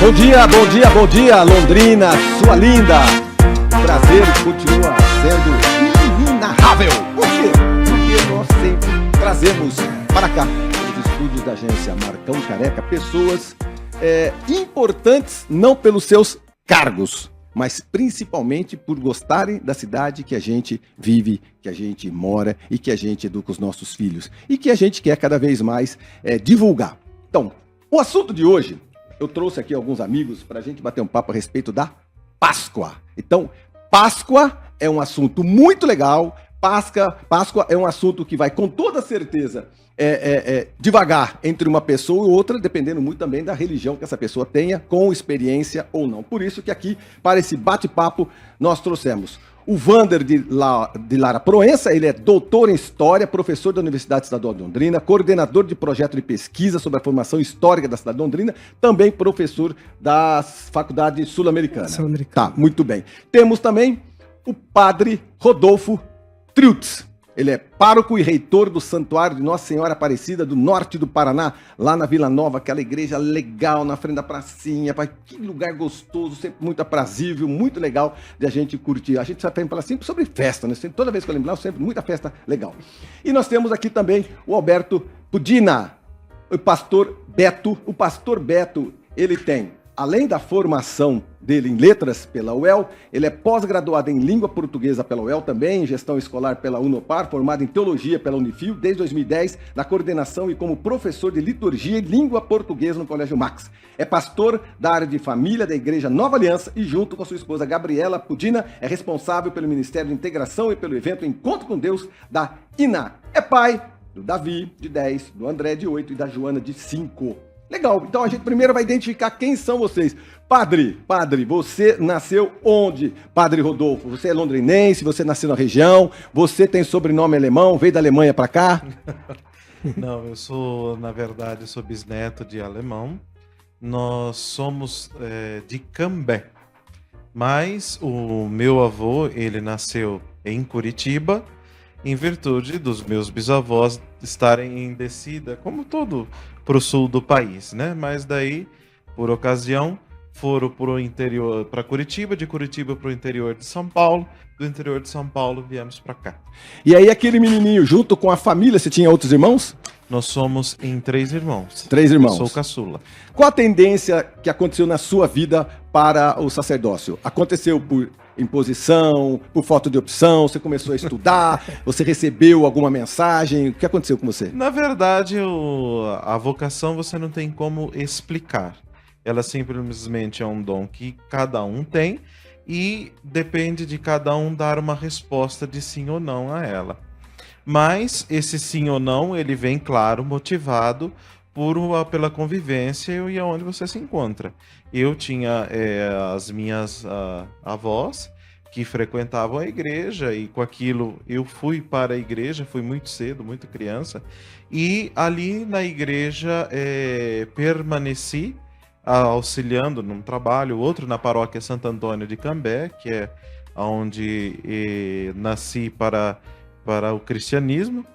Bom dia, Londrina, sua linda. Prazer continua sendo inenarrável. Por quê? Porque nós sempre trazemos para cá, nos estúdios da agência Marcão Careca, pessoas importantes não pelos seus cargos, mas principalmente por gostarem da cidade que a gente vive, que a gente mora e que a gente educa os nossos filhos e que a gente quer cada vez mais divulgar. Então, o assunto de hoje, eu trouxe aqui alguns amigos para a gente bater um papo a respeito da Páscoa. Então, Páscoa é um assunto muito legal. Páscoa é um assunto que vai com toda certeza devagar entre uma pessoa e outra, dependendo muito também da religião que essa pessoa tenha, com experiência ou não. Por isso que aqui, para esse bate-papo, nós trouxemos o Wander de Lara Proença. Ele é doutor em História, professor da Universidade Estadual de Londrina, coordenador de projeto de pesquisa sobre a formação histórica da cidade de Londrina, também professor da Faculdade Sul-Americana. Tá, muito bem. Temos também o padre Rodolfo Triutz. Ele é pároco e reitor do Santuário de Nossa Senhora Aparecida do Norte do Paraná, lá na Vila Nova, aquela igreja legal na frente da pracinha. Que lugar gostoso, sempre muito aprazível, muito legal de a gente curtir. A gente sempre fala sempre sobre festa, né? Toda vez que eu lembrar, sempre muita festa legal. E nós temos aqui também o Alberto Pudina, o pastor Beto. O pastor Beto, ele tem, além da formação dele em letras pela UEL, ele é pós-graduado em língua portuguesa pela UEL também, em gestão escolar pela Unopar, formado em teologia pela Unifil, desde 2010, na coordenação e como professor de liturgia e língua portuguesa no Colégio Max. É pastor da área de família da Igreja Nova Aliança e, junto com a sua esposa Gabriela Pudina, é responsável pelo Ministério de Integração e pelo evento Encontro com Deus da INA. É pai do Davi, de 10, do André, de 8 e da Joana, de 5. Legal, então a gente primeiro vai identificar quem são vocês. Padre, você nasceu onde? Padre Rodolfo, você é londrinense, você nasceu na região, você tem sobrenome alemão, veio da Alemanha para cá? Não, eu sou, na verdade, sou bisneto de alemão. Nós somos de Cambé, mas o meu avô, ele nasceu em Curitiba, em virtude dos meus bisavós estarem em descida, como todo, para o sul do país, né? Mas daí, por ocasião, foram para o interior, para Curitiba, de Curitiba para o interior de São Paulo, do interior de São Paulo viemos para cá. E aí aquele menininho, junto com a família, você tinha outros irmãos? Nós somos em 3 irmãos. 3 irmãos. Eu sou caçula. Qual a tendência que aconteceu na sua vida para o sacerdócio? Aconteceu por imposição, por falta de opção, você começou a estudar, você recebeu alguma mensagem, o que aconteceu com você? Na verdade, a vocação você não tem como explicar. Ela simplesmente é um dom que cada um tem e depende de cada um dar uma resposta de sim ou não a ela. Mas esse sim ou não, ele vem, claro, motivado pela convivência e onde você se encontra. Eu tinha as minhas avós que frequentavam a igreja e com aquilo eu fui para a igreja, fui muito cedo, muito criança, e ali na igreja permaneci auxiliando num trabalho, outro na paróquia Santo Antônio de Cambé, que é onde nasci para o cristianismo.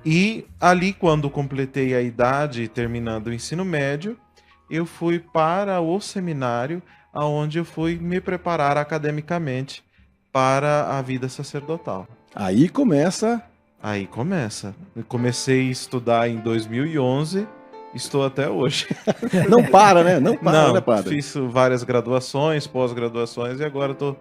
E ali, quando completei a idade, terminando o ensino médio, eu fui para o seminário, onde eu fui me preparar academicamente para a vida sacerdotal. Aí começa. Eu comecei a estudar em 2011, estou até hoje. Não para, né? Não para, né, padre? Fiz várias graduações, pós-graduações e agora estou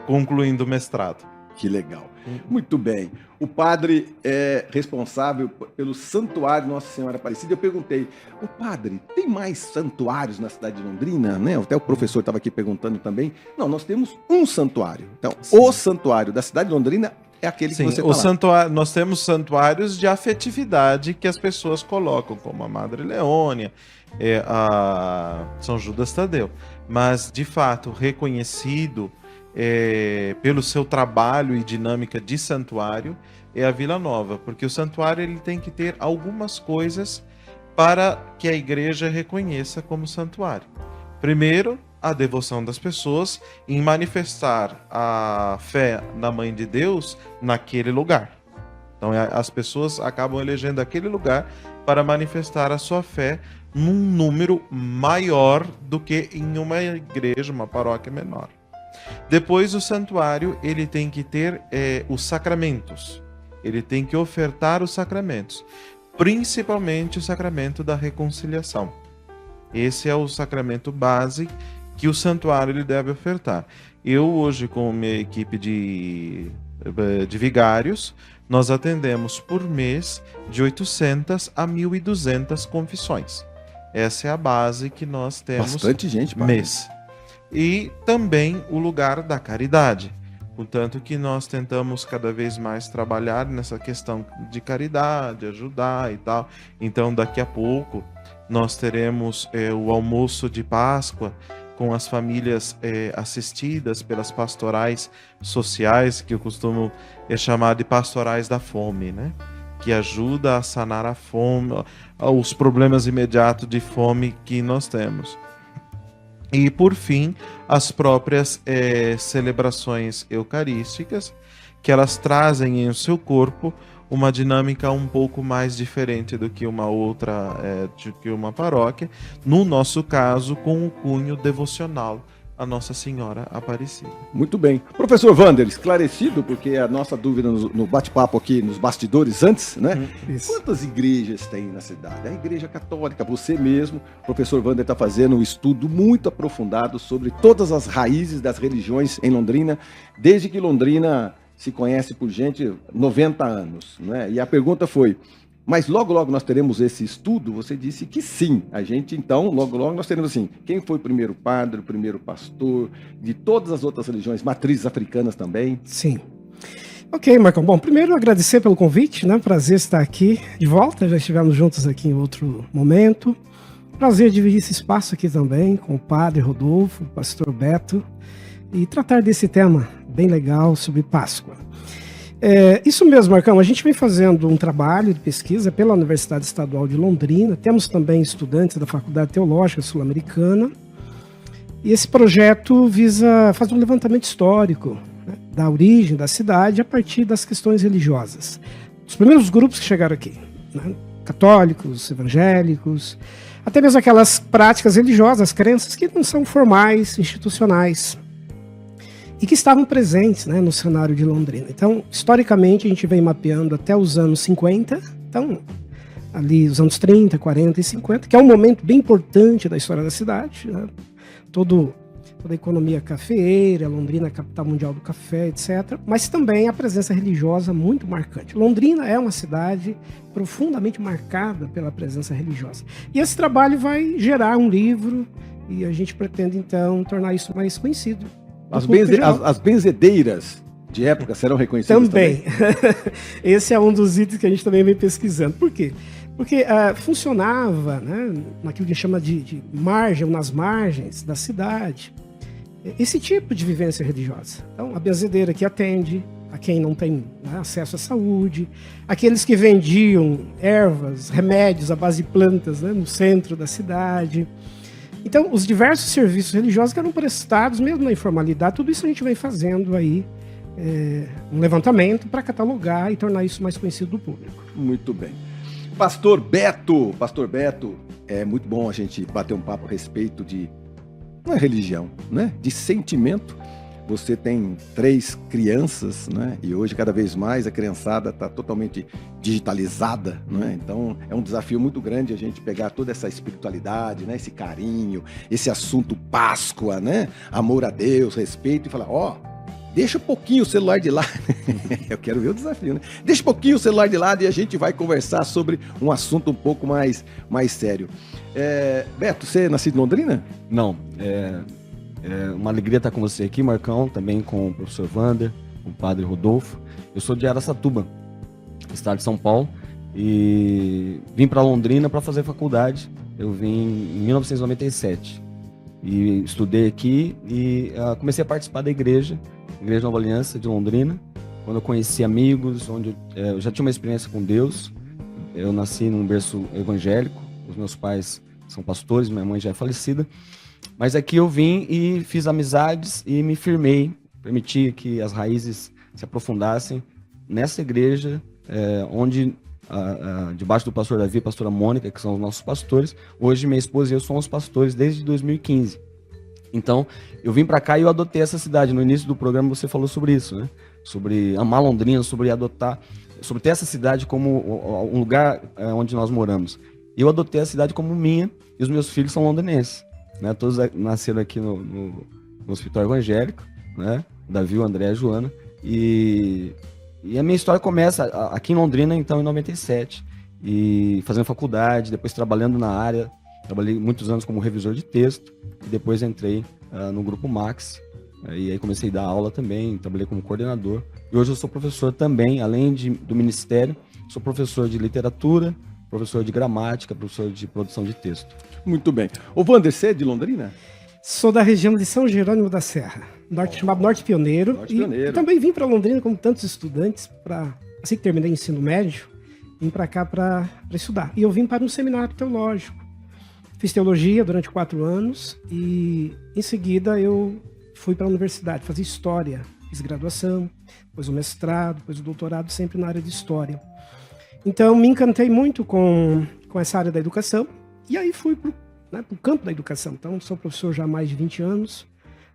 concluindo o mestrado. Que legal. Muito bem. O padre é responsável pelo Santuário Nossa Senhora Aparecida. Eu perguntei, o padre, tem mais santuários na cidade de Londrina? Né? Até o professor estava aqui perguntando também. Não, nós temos um santuário. Então, sim, o santuário da cidade de Londrina é aquele que você fala. Nós temos santuários de afetividade que as pessoas colocam, como a Madre Leônia, a São Judas Tadeu. Mas, de fato, reconhecido pelo seu trabalho e dinâmica de santuário, é a Vila Nova, porque o santuário ele tem que ter algumas coisas para que a igreja reconheça como santuário. Primeiro, a devoção das pessoas em manifestar a fé na Mãe de Deus naquele lugar. Então as pessoas acabam elegendo aquele lugar para manifestar a sua fé num número maior do que em uma igreja, uma paróquia menor. Depois, o santuário ele tem que ter os sacramentos. Ele tem que ofertar os sacramentos, principalmente o sacramento da reconciliação. Esse é o sacramento base que o santuário ele deve ofertar. Eu hoje, com minha equipe de vigários, nós atendemos por mês de 800 a 1.200 confissões. Essa é a base que nós temos. Bastante gente, padre. Mês. E também o lugar da caridade. Portanto que nós tentamos cada vez mais trabalhar nessa questão de caridade, ajudar e tal. Então daqui a pouco nós teremos o almoço de Páscoa com as famílias assistidas pelas pastorais sociais, que eu costumo chamar de pastorais da fome, né? Que ajuda a sanar a fome, os problemas imediatos de fome que nós temos. E, por fim, as próprias celebrações eucarísticas, que elas trazem em seu corpo uma dinâmica um pouco mais diferente do que uma outra, do que uma paróquia, no nosso caso, com o cunho devocional a Nossa Senhora Aparecida. Muito bem. Professor Wander, esclarecido, porque a nossa dúvida no bate-papo aqui, nos bastidores antes, né? Isso. Quantas igrejas tem na cidade? A Igreja Católica, você mesmo, o professor Wander está fazendo um estudo muito aprofundado sobre todas as raízes das religiões em Londrina, desde que Londrina se conhece por gente 90 anos, né? E a pergunta foi, mas logo nós teremos esse estudo? Você disse que sim. A gente, então, logo nós teremos assim, quem foi o primeiro padre, o primeiro pastor, de todas as outras religiões, matrizes africanas também? Sim. Ok, Marcão. Bom, primeiro agradecer pelo convite, né? Prazer estar aqui de volta, já estivemos juntos aqui em outro momento. Prazer dividir esse espaço aqui também com o padre Rodolfo, o pastor Beto, e tratar desse tema bem legal sobre Páscoa. Isso mesmo, Marcão, a gente vem fazendo um trabalho de pesquisa pela Universidade Estadual de Londrina, temos também estudantes da Faculdade Teológica Sul-Americana, e esse projeto visa fazer um levantamento histórico, né, da origem da cidade a partir das questões religiosas. Os primeiros grupos que chegaram aqui, né, católicos, evangélicos, até mesmo aquelas práticas religiosas, crenças que não são formais, institucionais, e que estavam presentes, né, no cenário de Londrina. Então, historicamente, a gente vem mapeando até os anos 50, então, ali os anos 30, 40 e 50, que é um momento bem importante da história da cidade, né? Toda a economia cafeeira, Londrina, capital mundial do café, etc. Mas também a presença religiosa muito marcante. Londrina é uma cidade profundamente marcada pela presença religiosa. E esse trabalho vai gerar um livro e a gente pretende, então, tornar isso mais conhecido. As benzedeiras de época serão reconhecidas também? Esse é um dos itens que a gente também vem pesquisando. Por quê? Porque funcionava, né, naquilo que a gente chama de margem, ou nas margens da cidade, esse tipo de vivência religiosa. Então, a benzedeira que atende a quem não tem, né, acesso à saúde, aqueles que vendiam ervas, remédios à base de plantas, né, no centro da cidade. Então, os diversos serviços religiosos que eram prestados, mesmo na informalidade, tudo isso a gente vem fazendo aí, um levantamento para catalogar e tornar isso mais conhecido do público. Muito bem. Pastor Beto, é muito bom a gente bater um papo a respeito de, não é religião, né? De sentimento. Você tem 3 crianças, né? E hoje, cada vez mais, a criançada está totalmente digitalizada, né? Então, é um desafio muito grande a gente pegar toda essa espiritualidade, né? Esse carinho, esse assunto Páscoa, né? Amor a Deus, respeito, e falar, deixa um pouquinho o celular de lado. Eu quero ver o desafio, né? Deixa um pouquinho o celular de lado e a gente vai conversar sobre um assunto um pouco mais sério. Beto, você é nascido em Londrina? Não, É uma alegria estar com você aqui, Marcão, também com o professor Wander, com o padre Rodolfo. Eu sou de Araçatuba, estado de São Paulo, e vim para Londrina para fazer faculdade. Eu vim em 1997 e estudei aqui e comecei a participar da Igreja Nova Aliança de Londrina, quando eu conheci amigos, onde eu já tinha uma experiência com Deus. Eu nasci num berço evangélico, os meus pais são pastores, minha mãe já é falecida. Mas aqui eu vim e fiz amizades e me firmei, permiti que as raízes se aprofundassem nessa igreja, onde debaixo do pastor Davi e pastora Mônica, que são os nossos pastores. Hoje minha esposa e eu somos pastores desde 2015. Então, eu vim para cá e eu adotei essa cidade. No início do programa você falou sobre isso, né? Sobre amar Londrina, sobre adotar, sobre ter essa cidade como um lugar onde nós moramos. Eu adotei a cidade como minha e os meus filhos são londrinenses, né? Todos nasceram aqui no hospital evangélico, né? O Davi, o André e a Joana. E a minha história começa aqui em Londrina, então, em 97. E fazendo faculdade, depois trabalhando na área. Trabalhei muitos anos como revisor de texto. E depois entrei no Grupo Max. E aí comecei a dar aula também, trabalhei como coordenador. E hoje eu sou professor também, além do ministério. Sou professor de literatura, professor de gramática, professor de produção de texto. Muito bem. Ô Wander, você é de Londrina? Sou da região de São Jerônimo da Serra, chamado Norte Pioneiro. Norte Pioneiro. E também vim para Londrina, como tantos estudantes, assim que terminei o ensino médio, vim para cá para estudar. E eu vim para um seminário teológico. Fiz teologia durante 4 anos e, em seguida, eu fui para a universidade, fazer história. Fiz graduação, depois o mestrado, depois o doutorado, sempre na área de história. Então, me encantei muito com essa área da educação e aí fui para o campo da educação. Então, sou professor já há mais de 20 anos,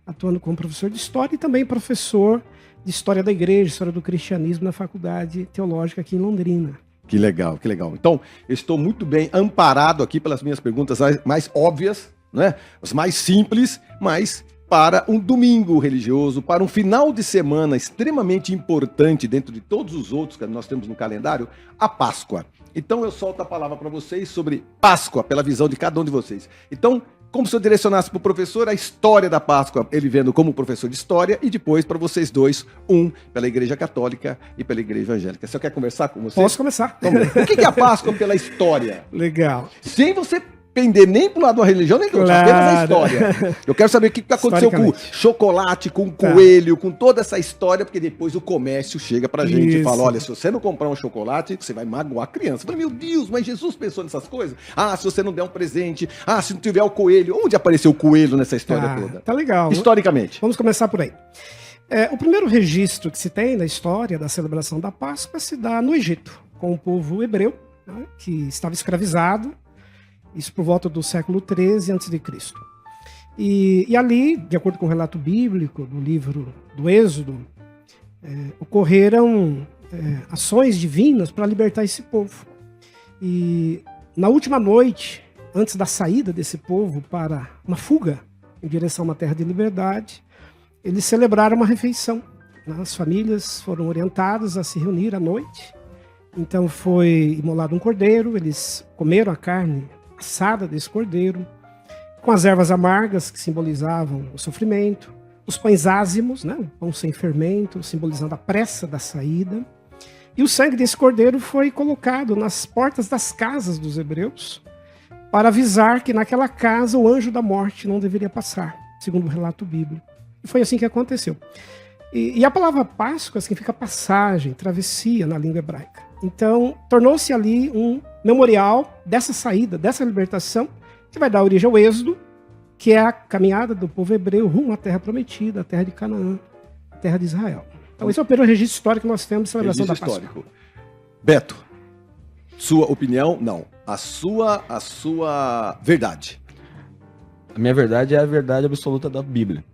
atuando como professor de história e também professor de história da igreja, história do cristianismo na faculdade teológica aqui em Londrina. Que legal, que legal. Então, eu estou muito bem amparado aqui pelas minhas perguntas mais óbvias, né? As mais simples, mas para um domingo religioso, para um final de semana extremamente importante dentro de todos os outros que nós temos no calendário, a Páscoa. Então eu solto a palavra para vocês sobre Páscoa, pela visão de cada um de vocês. Então, como se eu direcionasse para o professor a história da Páscoa, ele vendo como professor de história, e depois para vocês dois, um pela Igreja Católica e pela Igreja Evangélica. Você quer conversar com vocês? Posso começar. O que é a Páscoa pela história? Legal. Sem você pender nem pro lado da religião, nem do outro, apenas a história. Eu quero saber o que aconteceu com o chocolate, com o coelho, com toda essa história, porque depois o comércio chega pra gente e fala, olha, se você não comprar um chocolate, você vai magoar a criança. Eu falei, meu Deus, mas Jesus pensou nessas coisas? Ah, se você não der um presente, se não tiver o coelho, onde apareceu o coelho nessa história toda? Tá legal. Historicamente. Vamos começar por aí. O primeiro registro que se tem na história da celebração da Páscoa se dá no Egito, com o povo hebreu, né, que estava escravizado, isso por volta do século XIII a.C. E ali, de acordo com o relato bíblico do livro do Êxodo, ocorreram ações divinas para libertar esse povo. E na última noite, antes da saída desse povo para uma fuga em direção a uma terra de liberdade, eles celebraram uma refeição. As famílias foram orientadas a se reunir à noite. Então foi imolado um cordeiro, eles comeram a carne assada desse cordeiro, com as ervas amargas que simbolizavam o sofrimento, os pães ázimos, né, o pão sem fermento, simbolizando a pressa da saída, e o sangue desse cordeiro foi colocado nas portas das casas dos hebreus para avisar que naquela casa o anjo da morte não deveria passar, segundo o relato bíblico. E foi assim que aconteceu. E a palavra Páscoa significa passagem, travessia na língua hebraica. Então, tornou-se ali um memorial dessa saída, dessa libertação, que vai dar origem ao Êxodo, que é a caminhada do povo hebreu rumo à terra prometida, a terra de Canaã, a terra de Israel. Então, esse é o primeiro registro histórico que nós temos de celebração da Páscoa. Histórico. Beto, sua opinião? Não. A sua verdade. A minha verdade é a verdade absoluta da Bíblia.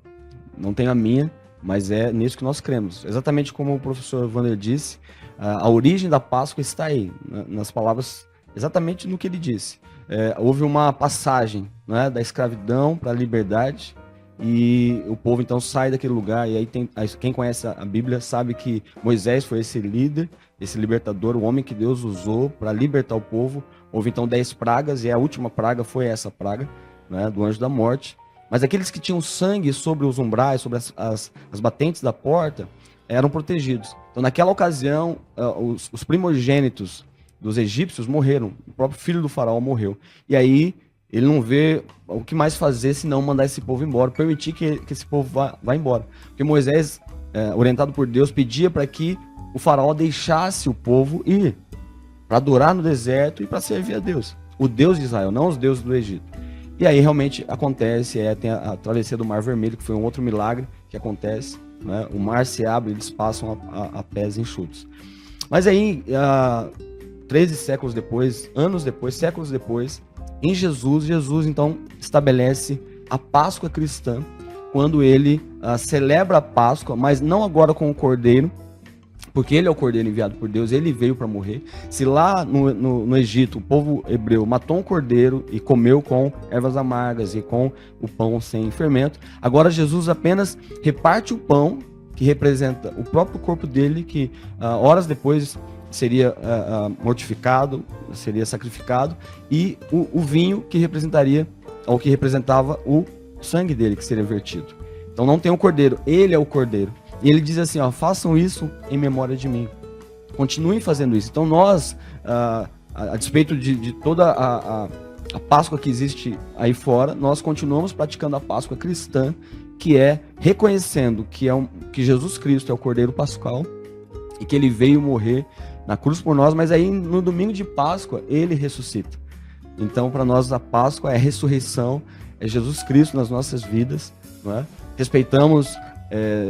Não tem a minha, mas é nisso que nós cremos. Exatamente como o professor Wander disse, a origem da Páscoa está aí, nas palavras, exatamente no que ele disse. Houve uma passagem, né, da escravidão para a liberdade e o povo então sai daquele lugar. E aí quem conhece a Bíblia sabe que Moisés foi esse líder, esse libertador, o homem que Deus usou para libertar o povo. Houve então 10 pragas e a última praga foi essa praga, né, do anjo da morte. Mas aqueles que tinham sangue sobre os umbrais, sobre as batentes da porta, eram protegidos. Então, naquela ocasião, os primogênitos dos egípcios morreram. O próprio filho do faraó morreu. E aí, ele não vê o que mais fazer senão mandar esse povo embora, permitir que esse povo vá embora. Porque Moisés, orientado por Deus, pedia para que o faraó deixasse o povo ir para adorar no deserto e para servir a Deus. O Deus de Israel, não os deuses do Egito. E aí realmente acontece, tem a travessia do Mar Vermelho, que foi um outro milagre que acontece, né? O mar se abre e eles passam a pés enxutos. Mas aí, 13 séculos depois, anos depois, séculos depois, em Jesus então estabelece a Páscoa cristã, quando ele celebra a Páscoa, mas não agora com o Cordeiro, porque ele é o Cordeiro enviado por Deus, ele veio para morrer. Se lá no Egito o povo hebreu matou um cordeiro e comeu com ervas amargas e com o pão sem fermento, agora Jesus apenas reparte o pão, que representa o próprio corpo dele, que horas depois seria mortificado, seria sacrificado, e o vinho que representava o sangue dele que seria vertido. Então não tem o cordeiro, ele é o cordeiro. E ele diz assim, façam isso em memória de mim. Continuem fazendo isso. Então nós, a despeito de toda a Páscoa que existe aí fora, nós continuamos praticando a Páscoa cristã, que é reconhecendo que Jesus Cristo é o Cordeiro Pascal e que ele veio morrer na cruz por nós, mas aí no domingo de Páscoa ele ressuscita. Então para nós a Páscoa é a ressurreição, é Jesus Cristo nas nossas vidas, não é? Respeitamos,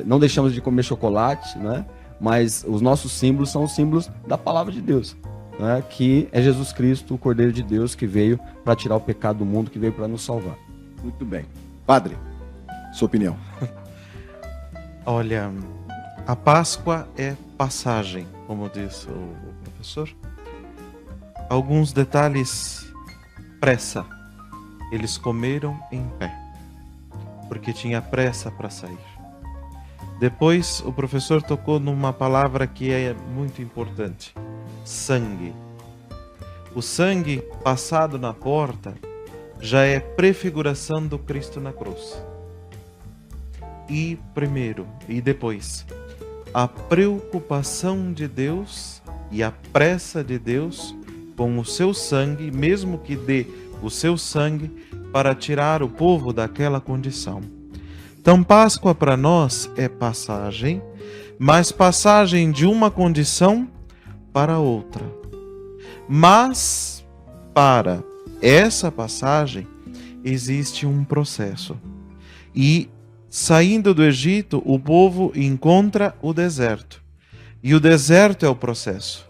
não deixamos de comer chocolate, né? Mas os nossos símbolos são os símbolos da palavra de Deus, né? Que é Jesus Cristo, o Cordeiro de Deus, que veio para tirar o pecado do mundo, que veio para nos salvar. Muito bem. Padre, sua opinião. Olha, a Páscoa é passagem, como disse o professor. Alguns detalhes: pressa. Eles comeram em pé, porque tinha pressa para sair. Depois, o professor tocou numa palavra que é muito importante: sangue. O sangue passado na porta já é prefiguração do Cristo na cruz. E primeiro, e depois, a preocupação de Deus e a pressa de Deus com o seu sangue, mesmo que dê o seu sangue para tirar o povo daquela condição. Então, Páscoa para nós é passagem, mas passagem de uma condição para outra. Mas, para essa passagem, existe um processo. E, saindo do Egito, o povo encontra o deserto. E o deserto é o processo.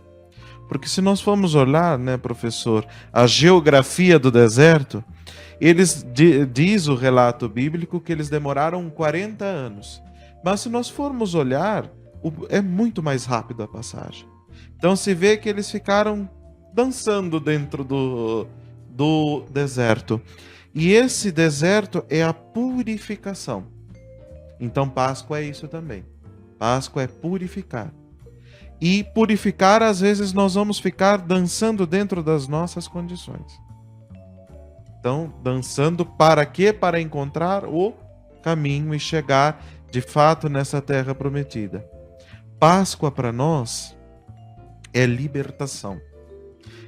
Porque se nós formos olhar, né, professor, a geografia do deserto, diz o relato bíblico que eles demoraram 40 anos. Mas se nós formos olhar, é muito mais rápido a passagem. Então se vê que eles ficaram dançando dentro do deserto. E esse deserto é a purificação. Então Páscoa é isso também. Páscoa é purificar. E purificar, às vezes, nós vamos ficar dançando dentro das nossas condições. Então, dançando para quê? Para encontrar o caminho e chegar, de fato, nessa terra prometida. Páscoa para nós é libertação.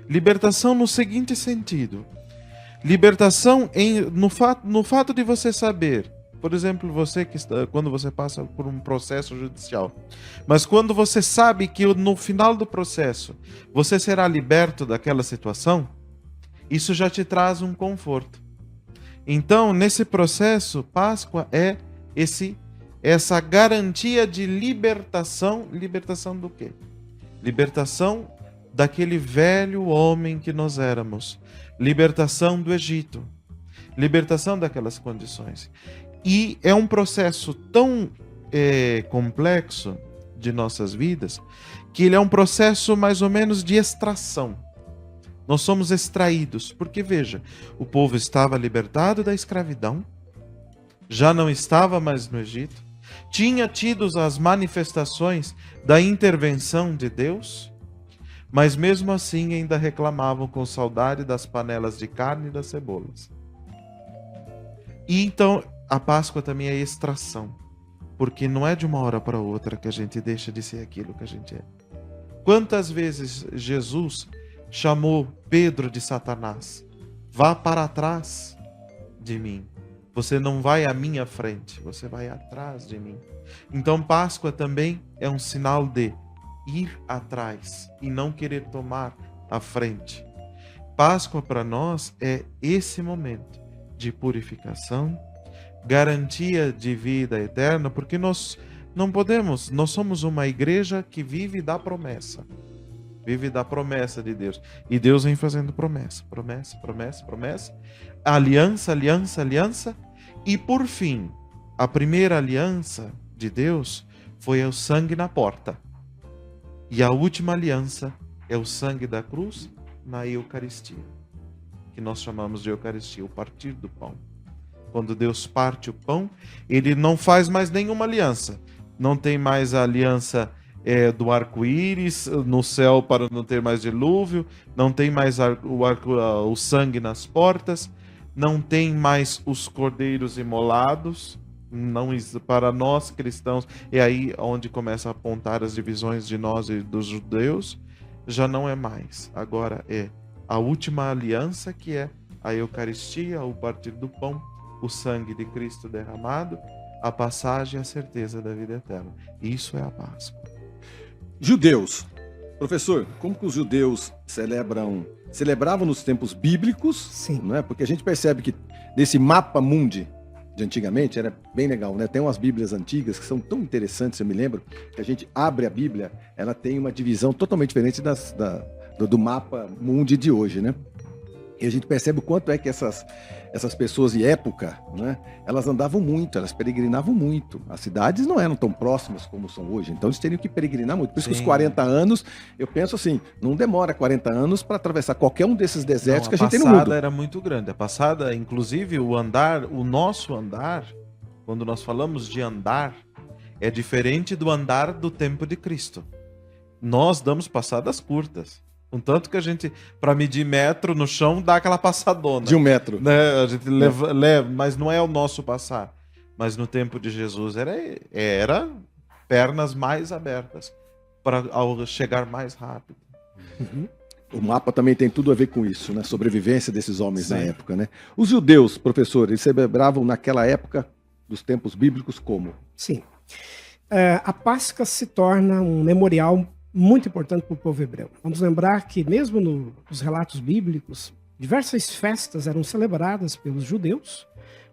Libertação no seguinte sentido. Libertação no fato de você saber. Por exemplo, quando você passa por um processo judicial. Mas quando você sabe que no final do processo você será liberto daquela situação, isso já te traz um conforto. Então, nesse processo, Páscoa é essa garantia de libertação. Libertação do quê? Libertação daquele velho homem que nós éramos. Libertação do Egito. Libertação daquelas condições. E é um processo tão complexo de nossas vidas, que ele é um processo mais ou menos de extração. Nós somos extraídos, porque veja, o povo estava libertado da escravidão, já não estava mais no Egito, tinha tido as manifestações da intervenção de Deus, mas mesmo assim ainda reclamavam com saudade das panelas de carne e das cebolas. E então a Páscoa também é extração, porque não é de uma hora para outra que a gente deixa de ser aquilo que a gente é. Quantas vezes Jesus chamou Pedro de Satanás? Vá para trás de mim. Você não vai à minha frente, você vai atrás de mim. Então Páscoa também é um sinal de ir atrás e não querer tomar a frente. Páscoa para nós é esse momento de purificação, garantia de vida eterna, porque nós não podemos, nós somos uma igreja que vive da promessa. vive da promessa de Deus. E Deus vem fazendo promessa, promessa, promessa, promessa, aliança, aliança, aliança, e por fim, a primeira aliança de Deus foi o sangue na porta. E a última aliança é o sangue da cruz na Eucaristia, que nós chamamos de Eucaristia, o partir do pão. Quando Deus parte o pão, ele não faz mais nenhuma aliança. Não tem mais a aliança do arco-íris no céu para não ter mais dilúvio, não tem mais o sangue nas portas, não tem mais os cordeiros imolados. Não, para nós cristãos, é aí onde começa a apontar as divisões de nós e dos judeus. Já não é mais. Agora é a última aliança, que é a Eucaristia, o partir do pão, o sangue de Cristo derramado, a passagem e a certeza da vida eterna. Isso é a Páscoa. Judeus. Professor, como que os judeus celebravam nos tempos bíblicos? Sim. Não é? Porque a gente percebe que nesse mapa mundi de antigamente era bem legal, né? Tem umas bíblias antigas que são tão interessantes, eu me lembro, que a gente abre a Bíblia, ela tem uma divisão totalmente diferente do mapa mundi de hoje, né? E a gente percebe o quanto é que essas pessoas de época, né, elas andavam muito, elas peregrinavam muito. As cidades não eram tão próximas como são hoje, então eles teriam que peregrinar muito. Por isso que os 40 anos, eu penso assim, não demora 40 anos para atravessar qualquer um desses desertos que a gente tem no mundo. A passada era muito grande. A passada, inclusive, o nosso andar, quando nós falamos de andar, é diferente do andar do tempo de Cristo. Nós damos passadas curtas. Contanto que a gente, para medir metro no chão, dá aquela passadona. De 1 metro. Né? A gente leva, mas não é o nosso passar. Mas no tempo de Jesus era pernas mais abertas para chegar mais rápido. Uhum. O mapa também tem tudo a ver com isso, né? Sobrevivência desses homens na época, né? Os judeus, professor, eles celebravam naquela época dos tempos bíblicos como? Sim. A Páscoa se torna um memorial muito importante para o povo hebreu. Vamos lembrar que mesmo nos relatos bíblicos, diversas festas eram celebradas pelos judeus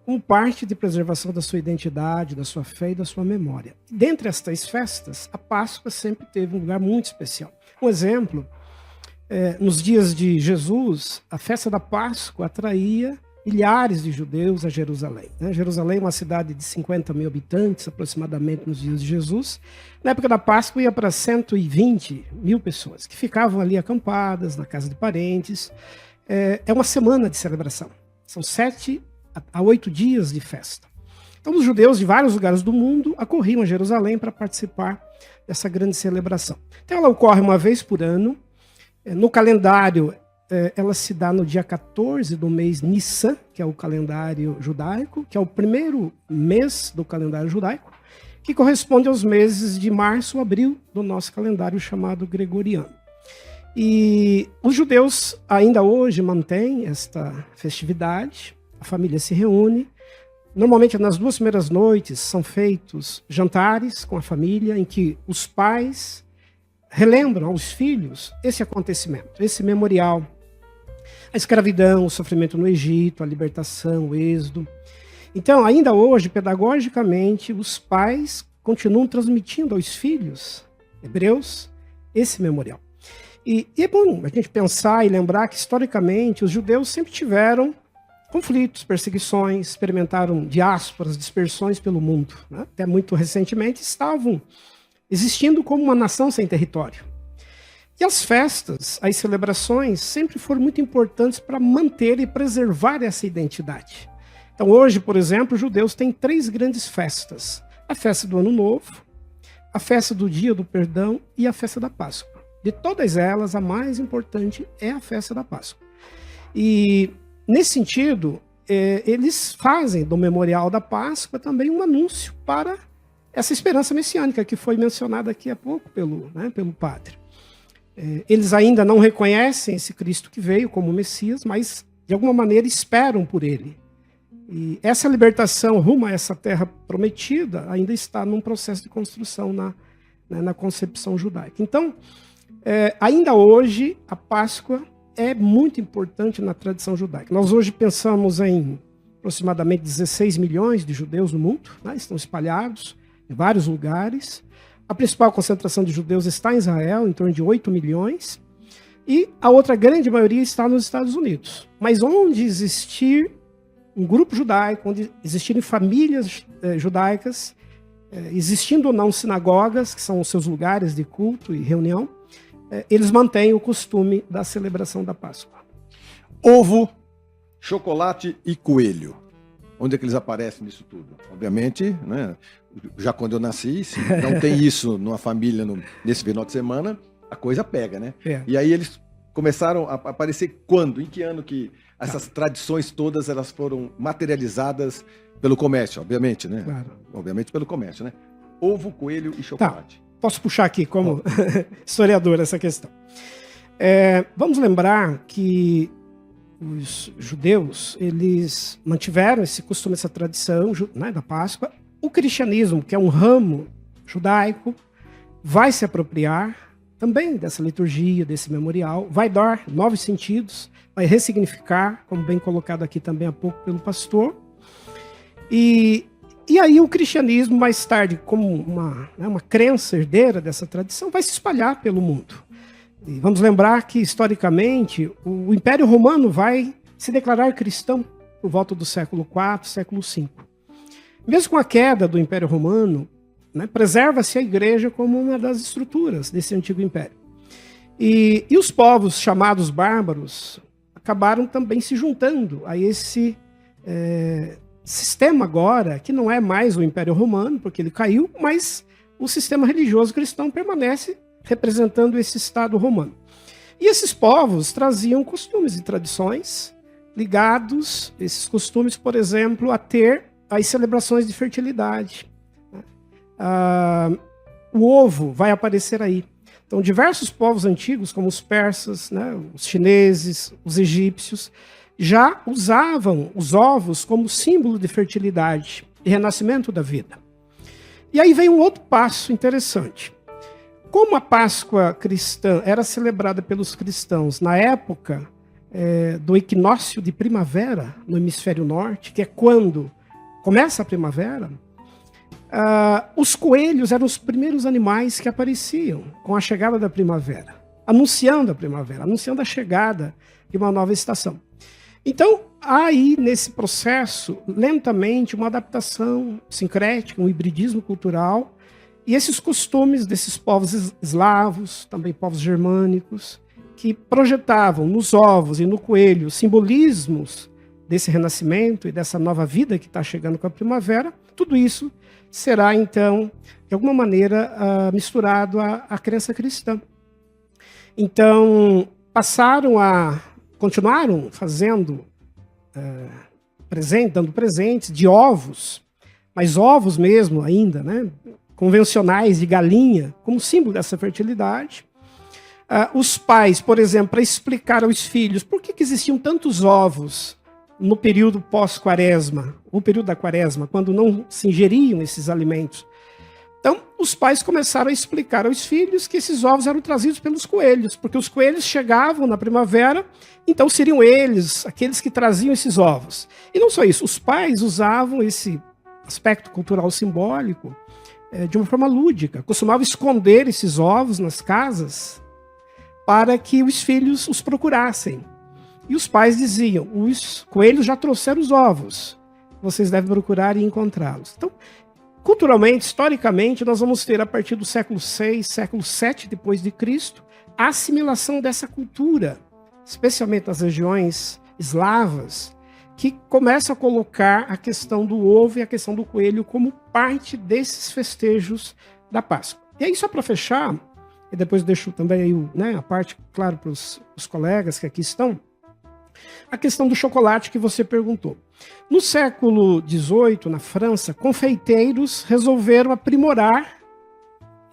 como parte de preservação da sua identidade, da sua fé e da sua memória. Dentre estas festas, a Páscoa sempre teve um lugar muito especial. Um exemplo, nos dias de Jesus, a festa da Páscoa atraía milhares de judeus a Jerusalém. Jerusalém é uma cidade de 50 mil habitantes, aproximadamente, nos dias de Jesus. Na época da Páscoa ia para 120 mil pessoas, que ficavam ali acampadas, na casa de parentes. É uma semana de celebração. São 7 a 8 dias de festa. Então, os judeus de vários lugares do mundo acorriam a Jerusalém para participar dessa grande celebração. Então, ela ocorre uma vez por ano. No calendário, ela se dá no dia 14 do mês Nissan, que é o calendário judaico, que é o primeiro mês do calendário judaico, que corresponde aos meses de março e abril do nosso calendário chamado gregoriano. E os judeus ainda hoje mantêm esta festividade, a família se reúne. Normalmente, nas 2 primeiras noites, são feitos jantares com a família, em que os pais relembram aos filhos esse acontecimento, esse memorial. A escravidão, o sofrimento no Egito, a libertação, o êxodo. Então, ainda hoje, pedagogicamente, os pais continuam transmitindo aos filhos hebreus esse memorial. E é bom a gente pensar e lembrar que, historicamente, os judeus sempre tiveram conflitos, perseguições, experimentaram diásporas, dispersões pelo mundo. Né? Até muito recentemente estavam existindo como uma nação sem território. E as festas, as celebrações, sempre foram muito importantes para manter e preservar essa identidade. Então hoje, por exemplo, os judeus têm 3 grandes festas. A festa do Ano Novo, a festa do Dia do Perdão e a festa da Páscoa. De todas elas, a mais importante é a festa da Páscoa. E, nesse sentido, eles fazem do memorial da Páscoa também um anúncio para essa esperança messiânica que foi mencionada aqui há pouco pelo padre. Eles ainda não reconhecem esse Cristo que veio como Messias, mas de alguma maneira esperam por ele. E essa libertação rumo a essa terra prometida ainda está num processo de construção na concepção judaica. Então, ainda hoje, a Páscoa é muito importante na tradição judaica. Nós hoje pensamos em aproximadamente 16 milhões de judeus no mundo, né? Estão espalhados em vários lugares, A principal concentração de judeus está em Israel, em torno de 8 milhões, e a outra grande maioria está nos Estados Unidos. Mas onde existir um grupo judaico, onde existirem famílias judaicas, existindo ou não sinagogas, que são os seus lugares de culto e reunião, eles mantêm o costume da celebração da Páscoa. Ovo, chocolate e coelho. Onde é que eles aparecem nisso tudo? Obviamente, né, já quando eu nasci, se não tem isso numa família nesse final de semana, a coisa pega, né? E aí eles começaram a aparecer quando? Em que ano que essas tradições todas elas foram materializadas pelo comércio, obviamente, né? Claro. Obviamente pelo comércio, né? Ovo, coelho e chocolate. Posso puxar aqui como historiador essa questão. Vamos lembrar que os judeus, eles mantiveram esse costume, essa tradição, né, da Páscoa. O cristianismo, que é um ramo judaico, vai se apropriar também dessa liturgia, desse memorial, vai dar novos sentidos, vai ressignificar, como bem colocado aqui também há pouco pelo pastor. E aí o cristianismo, mais tarde, como uma crença herdeira dessa tradição, vai se espalhar pelo mundo. E vamos lembrar que, historicamente, o Império Romano vai se declarar cristão por volta do século IV, século V. Mesmo com a queda do Império Romano, né, preserva-se a igreja como uma das estruturas desse antigo império. E os povos chamados bárbaros acabaram também se juntando a esse sistema agora, que não é mais o Império Romano, porque ele caiu, mas o sistema religioso cristão permanece representando esse Estado romano. E esses povos traziam costumes e tradições ligados, esses costumes, por exemplo, a ter as celebrações de fertilidade. O ovo vai aparecer aí. Então, diversos povos antigos, como os persas, né, os chineses, os egípcios, já usavam os ovos como símbolo de fertilidade e renascimento da vida. E aí vem um outro passo interessante. Como a Páscoa cristã era celebrada pelos cristãos na época do equinócio de primavera no hemisfério norte, que é quando começa a primavera, os coelhos eram os primeiros animais que apareciam com a chegada da primavera, anunciando a primavera, anunciando a chegada de uma nova estação. Então, há aí nesse processo, lentamente, uma adaptação sincrética, um hibridismo cultural. E esses costumes desses povos eslavos, também povos germânicos, que projetavam nos ovos e no coelho simbolismos desse renascimento e dessa nova vida que está chegando com a primavera, tudo isso será, então, de alguma maneira, misturado à crença cristã. Então, continuaram fazendo dando presentes de ovos, mas ovos mesmo ainda, né? Convencionais de galinha, como símbolo dessa fertilidade. Os pais, por exemplo, para explicar aos filhos por que existiam tantos ovos no período pós-quaresma, o período da quaresma, quando não se ingeriam esses alimentos. Então, os pais começaram a explicar aos filhos que esses ovos eram trazidos pelos coelhos, porque os coelhos chegavam na primavera, então seriam eles, aqueles que traziam esses ovos. E não só isso, os pais usavam esse aspecto cultural simbólico de uma forma lúdica. Costumavam esconder esses ovos nas casas para que os filhos os procurassem. E os pais diziam, os coelhos já trouxeram os ovos, vocês devem procurar e encontrá-los. Então, culturalmente, historicamente, nós vamos ter, a partir do século VI, século VII depois de Cristo, a assimilação dessa cultura, especialmente nas regiões eslavas, que começa a colocar a questão do ovo e a questão do coelho como parte desses festejos da Páscoa. E aí, só para fechar, e depois deixo também aí, a parte, claro, para os colegas que aqui estão, a questão do chocolate que você perguntou. No século XVIII, na França, confeiteiros resolveram aprimorar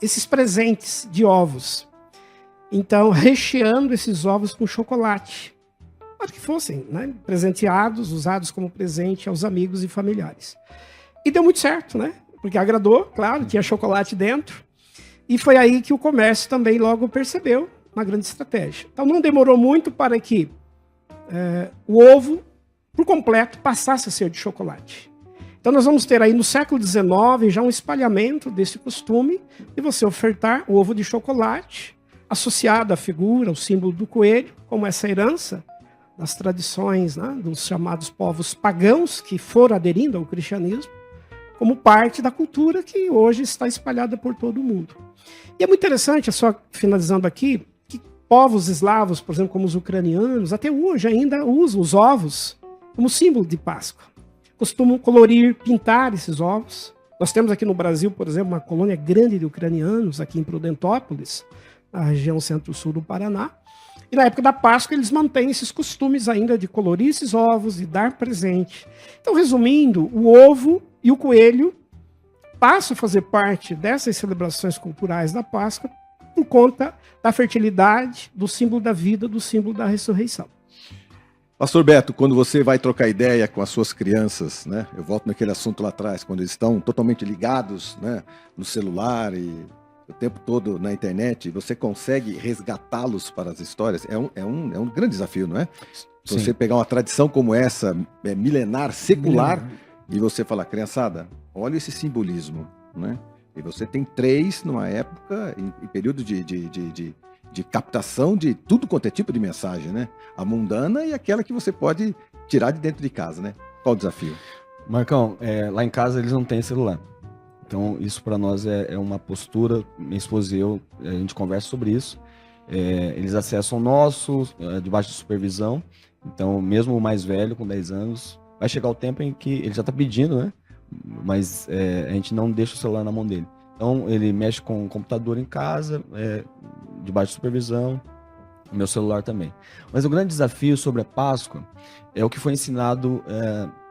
esses presentes de ovos. Então, recheando esses ovos com chocolate, para que fossem presenteados, usados como presente aos amigos e familiares. E deu muito certo, porque agradou, claro, tinha chocolate dentro. E foi aí que o comércio também logo percebeu uma grande estratégia. Então, não demorou muito para que o ovo, por completo, passasse a ser de chocolate. Então nós vamos ter aí no século XIX já um espalhamento desse costume de você ofertar o ovo de chocolate associado à figura, ao símbolo do coelho, como essa herança das tradições, né, dos chamados povos pagãos que foram aderindo ao cristianismo, como parte da cultura que hoje está espalhada por todo o mundo. E é muito interessante, só finalizando aqui, que povos eslavos, por exemplo, como os ucranianos, até hoje ainda usam os ovos como símbolo de Páscoa. Costumam colorir, pintar esses ovos. Nós temos aqui no Brasil, por exemplo, uma colônia grande de ucranianos, aqui em Prudentópolis, na região centro-sul do Paraná. E na época da Páscoa eles mantêm esses costumes ainda de colorir esses ovos e dar presente. Então, resumindo, o ovo e o coelho passam a fazer parte dessas celebrações culturais da Páscoa por conta da fertilidade, do símbolo da vida, do símbolo da ressurreição. Pastor Beto, quando você vai trocar ideia com as suas crianças, né? Eu volto naquele assunto lá atrás, quando eles estão totalmente ligados, né, no celular e o tempo todo na internet, você consegue resgatá-los para as histórias? É um grande desafio, não é? Se você pegar uma tradição como essa, milenar, secular, e você falar, criançada, olha esse simbolismo, né? E você tem 3 numa época, em período de captação de tudo quanto é tipo de mensagem, né? A mundana e aquela que você pode tirar de dentro de casa, né? Qual o desafio? Marcão, lá em casa eles não têm celular. Então isso para nós é uma postura, minha esposa e eu, a gente conversa sobre isso. Eles acessam o nosso, debaixo de supervisão. Então mesmo o mais velho, com 10 anos, vai chegar o tempo em que ele já está pedindo, né? Mas a gente não deixa o celular na mão dele. Então ele mexe com o computador em casa, debaixo de supervisão, o meu celular também. Mas o grande desafio sobre a Páscoa é o que foi ensinado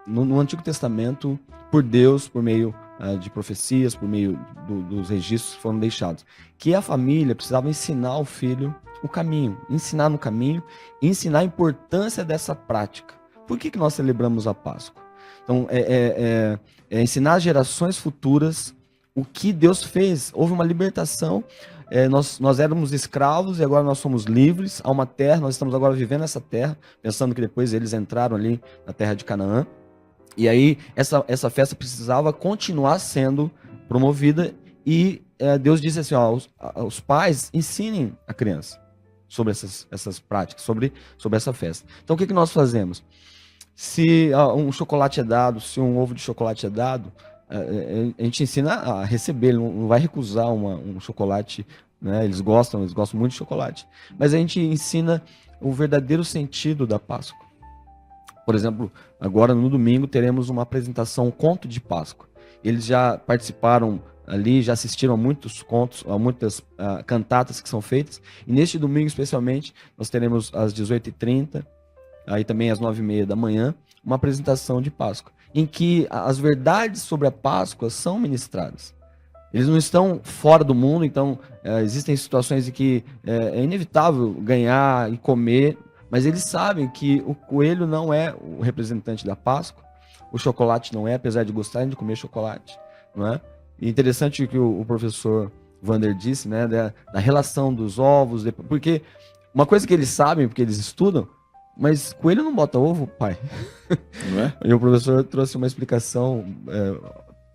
no Antigo Testamento por Deus, por meio de profecias, por meio dos registros que foram deixados. Que a família precisava ensinar ao filho o caminho, ensinar no caminho e ensinar a importância dessa prática. Por que nós celebramos a Páscoa? Então, ensinar às gerações futuras o que Deus fez. Houve uma libertação, nós éramos escravos e agora nós somos livres. Há uma terra, nós estamos agora vivendo essa terra, pensando que depois eles entraram ali na terra de Canaã. E aí, essa festa precisava continuar sendo promovida e Deus disse assim, os pais ensinem a criança sobre essas práticas, sobre essa festa. Então, o que nós fazemos? Se um chocolate é dado, se um ovo de chocolate é dado, a gente ensina a receber, ele não vai recusar um chocolate, né? Eles gostam muito de chocolate. Mas a gente ensina o verdadeiro sentido da Páscoa. Por exemplo, agora no domingo teremos uma apresentação, um conto de Páscoa. Eles já participaram ali, já assistiram a muitos contos, a muitas cantatas que são feitas. E neste domingo, especialmente, nós teremos às 18h30, aí também às 9h30 da manhã, uma apresentação de Páscoa, em que as verdades sobre a Páscoa são ministradas. Eles não estão fora do mundo, então existem situações em que é inevitável ganhar e comer, mas eles sabem que o coelho não é o representante da Páscoa, o chocolate não é, apesar de gostarem de comer chocolate, não é? E interessante o que o professor Wander disse, né, da relação dos ovos, porque uma coisa que eles sabem, porque eles estudam, mas coelho não bota ovo, pai. Não é? E o professor trouxe uma explicação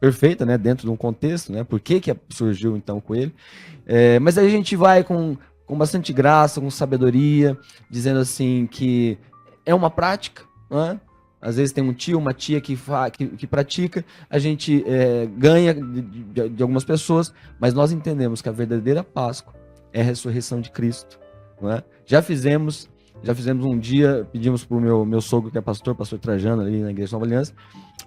perfeita, né, dentro de um contexto, né, por que surgiu então o coelho. Mas aí a gente vai com bastante graça, com sabedoria, dizendo assim que é uma prática, não é? Às vezes tem um tio, uma tia que pratica, a gente ganha de algumas pessoas, mas nós entendemos que a verdadeira Páscoa é a ressurreição de Cristo, não é? Já fizemos um dia, pedimos para o meu sogro, que é pastor Trajano, ali na Igreja Nova Aliança,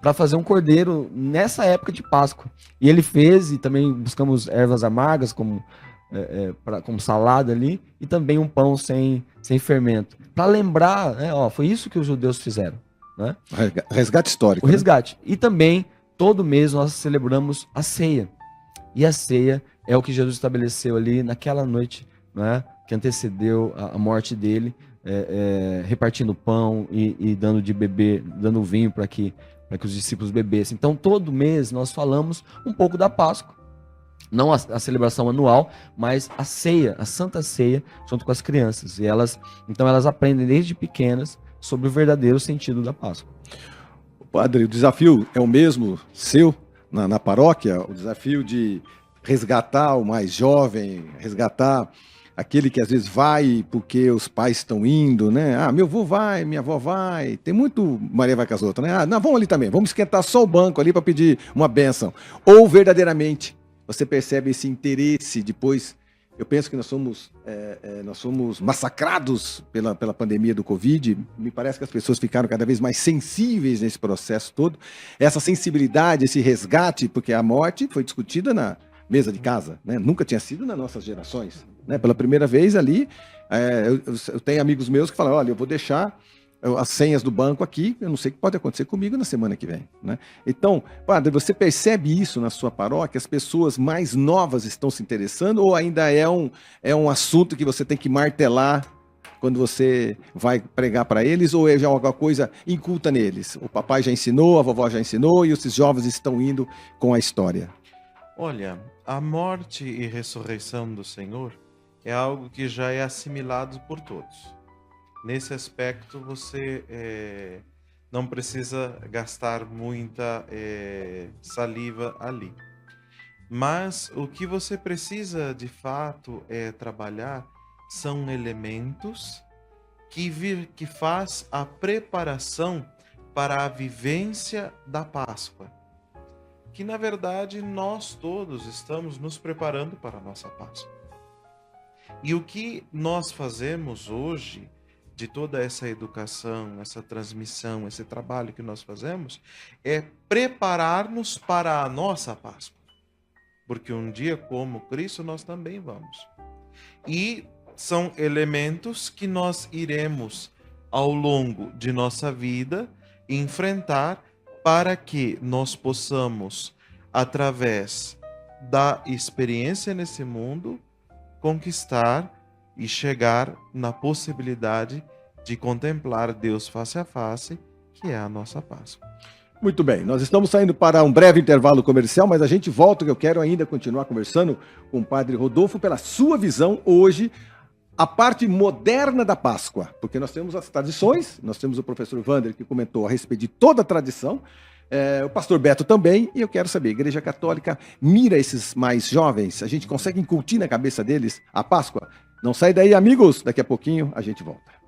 para fazer um cordeiro nessa época de Páscoa. E ele fez, e também buscamos ervas amargas, como salada ali, e também um pão sem fermento. Para lembrar, né, foi isso que os judeus fizeram. Né? Resgate histórico. O resgate. Né? E também, todo mês, nós celebramos a ceia. E a ceia é o que Jesus estabeleceu ali naquela noite, né, que antecedeu a morte dele, repartindo pão e dando de beber, dando vinho para que os discípulos bebessem. Então, todo mês nós falamos um pouco da Páscoa. Não a celebração anual, mas a ceia, a Santa Ceia, junto com as crianças. E então elas aprendem desde pequenas sobre o verdadeiro sentido da Páscoa. Padre, o desafio é o mesmo seu na paróquia? O desafio de resgatar o mais jovem, resgatar aquele que às vezes vai porque os pais estão indo, né? Ah, meu avô vai, minha avó vai. Tem muito Maria vai com as outras, né? Ah, não, vamos ali também, vamos esquentar só o banco ali para pedir uma bênção. Ou verdadeiramente você percebe esse interesse depois. Eu penso que nós somos massacrados pela pandemia do Covid. Me parece que as pessoas ficaram cada vez mais sensíveis nesse processo todo. Essa sensibilidade, esse resgate, porque a morte foi discutida na mesa de casa, né? Nunca tinha sido nas nossas gerações, né? Pela primeira vez ali, eu tenho amigos meus que falam, olha, eu vou deixar as senhas do banco aqui, eu não sei o que pode acontecer comigo na semana que vem, né? Então, padre, você percebe isso na sua paróquia? As pessoas mais novas estão se interessando ou ainda é um assunto que você tem que martelar quando você vai pregar para eles, ou é já alguma coisa inculta neles? O papai já ensinou, a vovó já ensinou e esses jovens estão indo com a história? Olha, a morte e ressurreição do Senhor é algo que já é assimilado por todos. Nesse aspecto, você não precisa gastar muita saliva ali. Mas o que você precisa, de fato, trabalhar são elementos que faz a preparação para a vivência da Páscoa. Que, na verdade, nós todos estamos nos preparando para a nossa Páscoa. E o que nós fazemos hoje, de toda essa educação, essa transmissão, esse trabalho que nós fazemos, é preparar-nos para a nossa Páscoa. Porque um dia, como Cristo, nós também vamos. E são elementos que nós iremos, ao longo de nossa vida, enfrentar para que nós possamos, através da experiência nesse mundo, conquistar e chegar na possibilidade de contemplar Deus face a face, que é a nossa Páscoa. Muito bem, nós estamos saindo para um breve intervalo comercial, mas a gente volta, que eu quero ainda continuar conversando com o Padre Rodolfo pela sua visão hoje, a parte moderna da Páscoa, porque nós temos as tradições, nós temos o professor Wander que comentou a respeito de toda a tradição, o pastor Beto também, e eu quero saber, a Igreja Católica mira esses mais jovens? A gente consegue incutir na cabeça deles a Páscoa? Não sai daí, amigos, daqui a pouquinho a gente volta.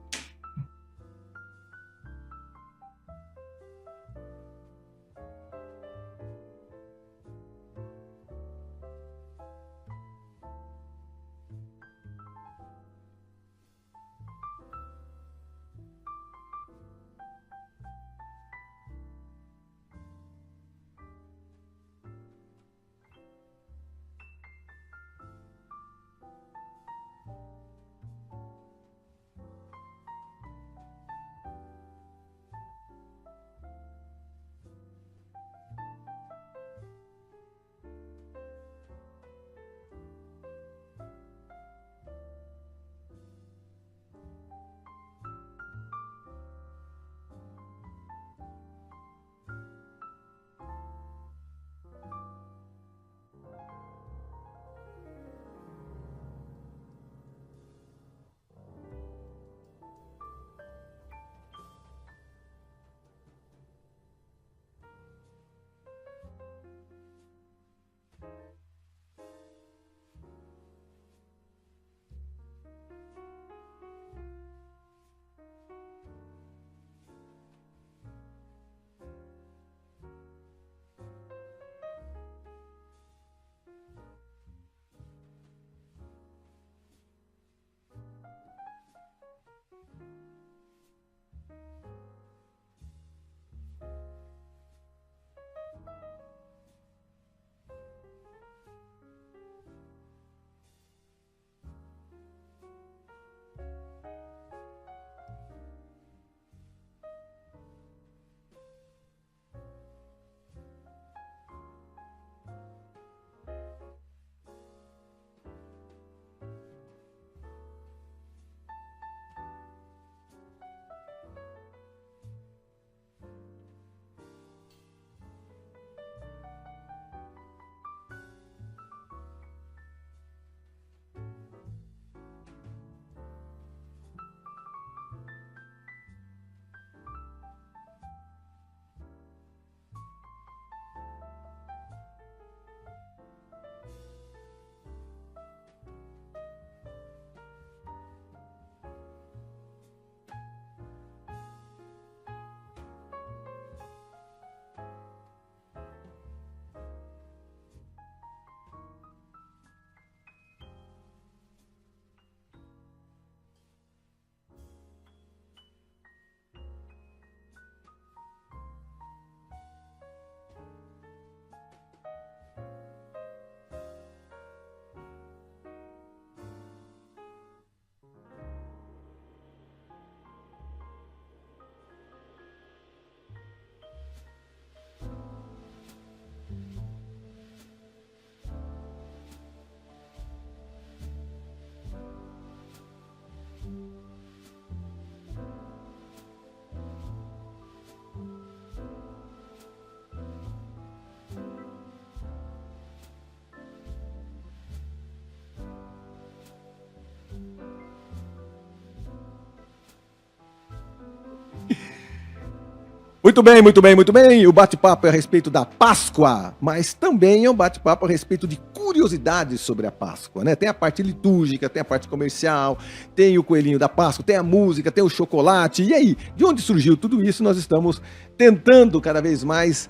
Muito bem, muito bem, muito bem. O bate-papo é a respeito da Páscoa, mas também é um bate-papo a respeito de curiosidades sobre a Páscoa, né? Tem a parte litúrgica, tem a parte comercial, tem o coelhinho da Páscoa, tem a música, tem o chocolate. E aí, de onde surgiu tudo isso? Nós estamos tentando cada vez mais,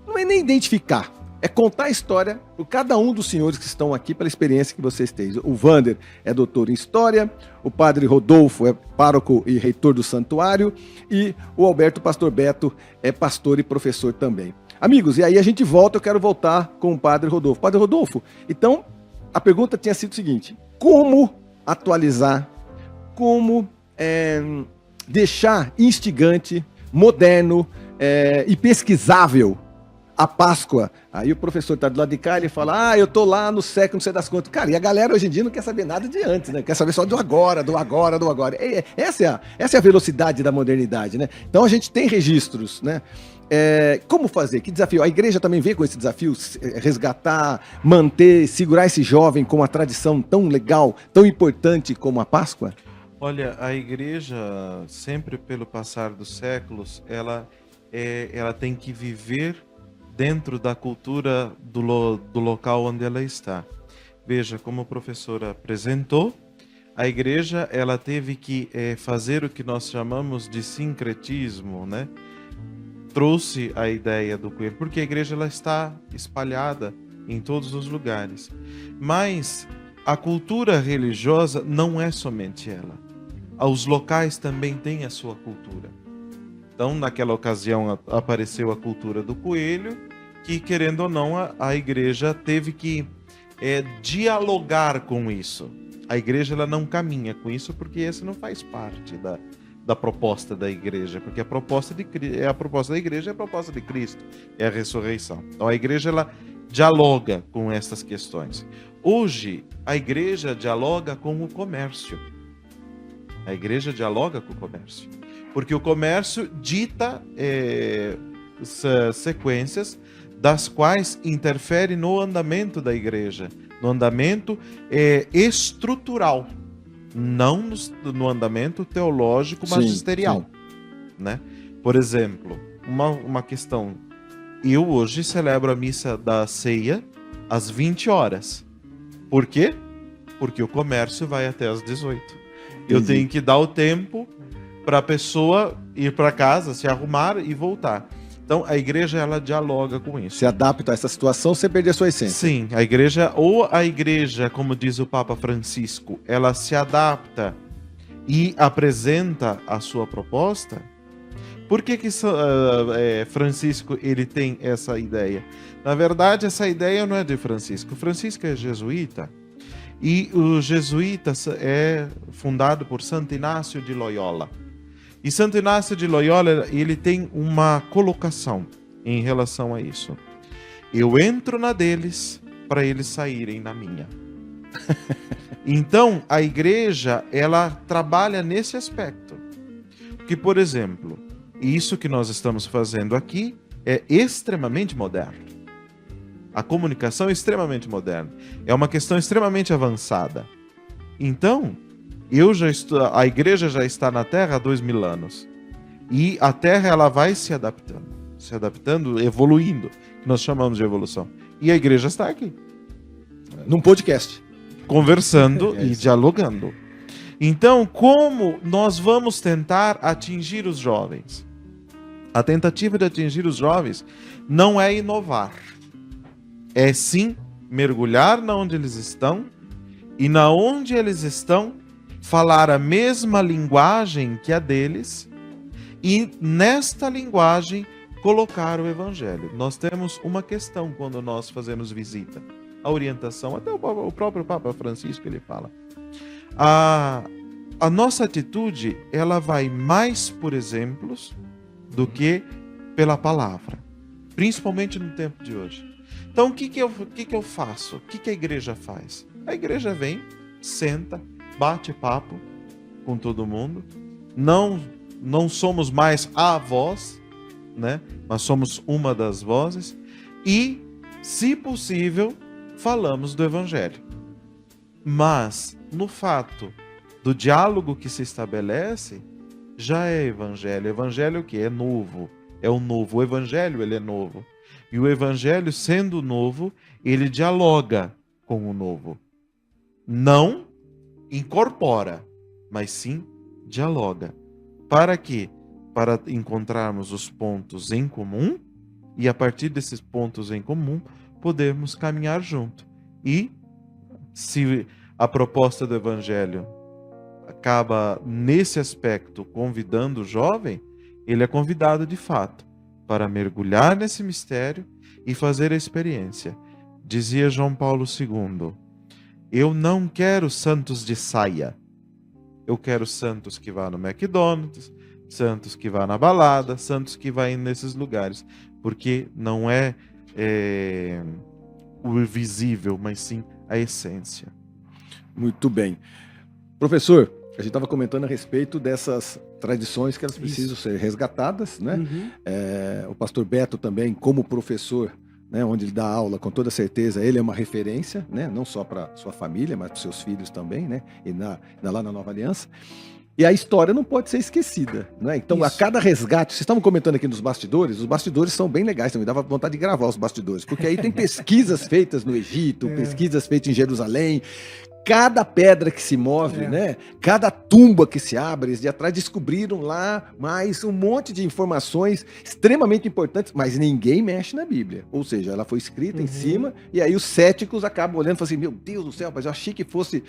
não é nem identificar, é contar a história por cada um dos senhores que estão aqui, pela experiência que vocês têm. O Wander é doutor em História, o padre Rodolfo é pároco e reitor do santuário, e o Alberto Pastor Beto é pastor e professor também. Amigos, e aí a gente volta, eu quero voltar com o padre Rodolfo. Padre Rodolfo, então, a pergunta tinha sido o seguinte: como atualizar, como deixar instigante, moderno e pesquisável a Páscoa? Aí o professor tá do lado de cá, ele fala, eu tô lá no século, não sei das quantas. Cara, e a galera hoje em dia não quer saber nada de antes, né? Quer saber só do agora, do agora, do agora. Essa é a velocidade da modernidade, né? Então a gente tem registros, né? Como fazer? Que desafio? A igreja também vem com esse desafio, resgatar, manter, segurar esse jovem com uma tradição tão legal, tão importante como a Páscoa? Olha, a igreja, sempre pelo passar dos séculos, ela tem que viver dentro da cultura do local onde ela está. Veja, como o professor apresentou, a igreja ela teve que fazer o que nós chamamos de sincretismo, né? Trouxe a ideia do coelho, porque a igreja ela está espalhada em todos os lugares. Mas a cultura religiosa não é somente ela. Os locais também têm a sua cultura. Então, naquela ocasião, apareceu a cultura do coelho, que, querendo ou não, a igreja teve que dialogar com isso. A igreja ela não caminha com isso, porque esse não faz parte da proposta da igreja, porque a proposta da igreja é a proposta de Cristo, é a ressurreição. Então, a igreja ela dialoga com essas questões. Hoje, a igreja dialoga com o comércio. A igreja dialoga com o comércio. Porque o comércio dita sequências das quais interfere no andamento da igreja, no andamento estrutural, não no andamento teológico magisterial. Sim. Né? Por exemplo, uma questão, eu hoje celebro a missa da ceia às 20 horas. Por quê? Porque o comércio vai até às 18. Eu tenho que dar o tempo para a pessoa ir para casa, se arrumar e voltar. Então, a igreja, ela dialoga com isso. Se adapta a essa situação sem perder a sua essência. Sim, a igreja, como diz o Papa Francisco, ela se adapta e apresenta a sua proposta. Por que Francisco ele tem essa ideia? Na verdade, essa ideia não é de Francisco. Francisco é jesuíta. E o jesuíta é fundado por Santo Inácio de Loyola. E Santo Inácio de Loyola, ele tem uma colocação em relação a isso. Eu entro na deles para eles saírem na minha. Então, a igreja, ela trabalha nesse aspecto. Que, por exemplo, isso que nós estamos fazendo aqui é extremamente moderno. A comunicação é extremamente moderna. É uma questão extremamente avançada. Então, a igreja já está na Terra há 2000 anos. E a Terra ela vai se adaptando, evoluindo, que nós chamamos de evolução. E a igreja está aqui. Num podcast. Conversando e dialogando. Então, como nós vamos tentar atingir os jovens? A tentativa de atingir os jovens não é inovar. É sim mergulhar na onde eles estão e na onde eles estão falar a mesma linguagem que a deles e nesta linguagem colocar o evangelho. Nós temos uma questão quando nós fazemos visita. A orientação, até o próprio Papa Francisco ele fala. A nossa atitude, ela vai mais por exemplos do que pela palavra. Principalmente no tempo de hoje. Então, o que eu faço? O que a igreja faz? A igreja vem, senta, bate papo com todo mundo. Não somos mais a voz, né? Mas somos uma das vozes. E, se possível, falamos do evangelho. Mas, no fato do diálogo que se estabelece, já é evangelho. Evangelho é o quê? É novo. É o novo. O evangelho, ele é novo. E o evangelho, sendo novo, ele dialoga com o novo. Não incorpora, mas sim dialoga. Para quê? Para encontrarmos os pontos em comum e, a partir desses pontos em comum, podermos caminhar junto. E, se a proposta do evangelho acaba, nesse aspecto, convidando o jovem, ele é convidado de fato para mergulhar nesse mistério e fazer a experiência. Dizia João Paulo II: eu não quero santos de saia. Eu quero santos que vá no McDonald's, santos que vá na balada, santos que vá nesses lugares. Porque não é, o visível, mas sim a essência. Muito bem. Professor, a gente estava comentando a respeito dessas tradições que elas precisam ser resgatadas, né? Uhum. O pastor Beto também, como professor, né, onde ele dá aula, com toda certeza, ele é uma referência, né? Não só para sua família, mas para seus filhos também, né? E lá na Nova Aliança. E a história não pode ser esquecida, né? Então, a Isso. cada resgate, vocês estavam comentando aqui nos bastidores, os bastidores são bem legais também, dava vontade de gravar os bastidores, porque aí tem pesquisas feitas no Egito, pesquisas feitas em Jerusalém. Cada pedra que se move, né? Cada tumba que se abre, eles de atrás descobriram lá mais um monte de informações extremamente importantes, mas ninguém mexe na Bíblia. Ou seja, ela foi escrita em cima, e aí os céticos acabam olhando e falam assim: meu Deus do céu, mas eu achei que fosse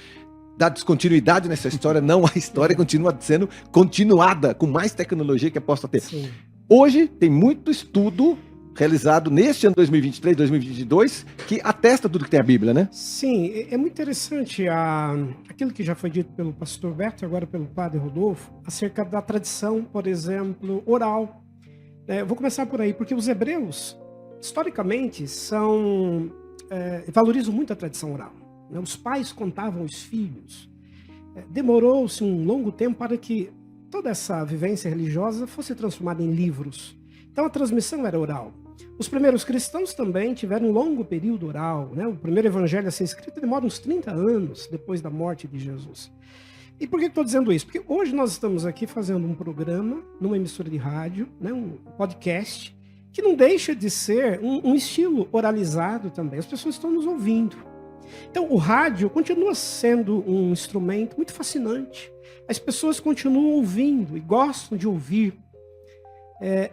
dar descontinuidade nessa história. Não, a história continua sendo continuada, com mais tecnologia que possa ter. Sim. Hoje tem muito estudo realizado neste ano 2023, 2022, que atesta tudo que tem a Bíblia, né? Sim, é muito interessante aquilo que já foi dito pelo pastor Beto, agora pelo padre Rodolfo, acerca da tradição, por exemplo, oral. Eu vou começar por aí, porque os hebreus, historicamente, valorizam muito a tradição oral, né? Os pais contavam aos filhos. Demorou-se um longo tempo para que toda essa vivência religiosa fosse transformada em livros. Então a transmissão era oral. Os primeiros cristãos também tiveram um longo período oral, né? O primeiro evangelho a ser escrito demora uns 30 anos depois da morte de Jesus. E por que estou dizendo isso? Porque hoje nós estamos aqui fazendo um programa numa emissora de rádio, né? Um podcast, que não deixa de ser um estilo oralizado também. As pessoas estão nos ouvindo. Então o rádio continua sendo um instrumento muito fascinante. As pessoas continuam ouvindo e gostam de ouvir.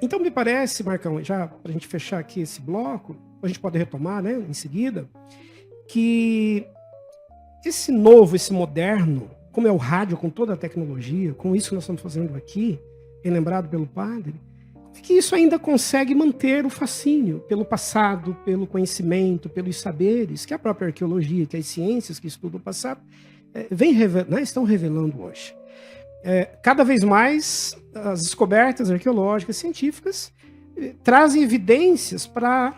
Então me parece, Marcão, já para a gente fechar aqui esse bloco, a gente pode retomar, né, em seguida, que esse novo, esse moderno, como é o rádio com toda a tecnologia, com isso que nós estamos fazendo aqui, bem lembrado pelo padre, que isso ainda consegue manter o fascínio pelo passado, pelo conhecimento, pelos saberes, que a própria arqueologia, que as ciências que estudam o passado, estão revelando hoje. Cada vez mais as descobertas arqueológicas, científicas, trazem evidências para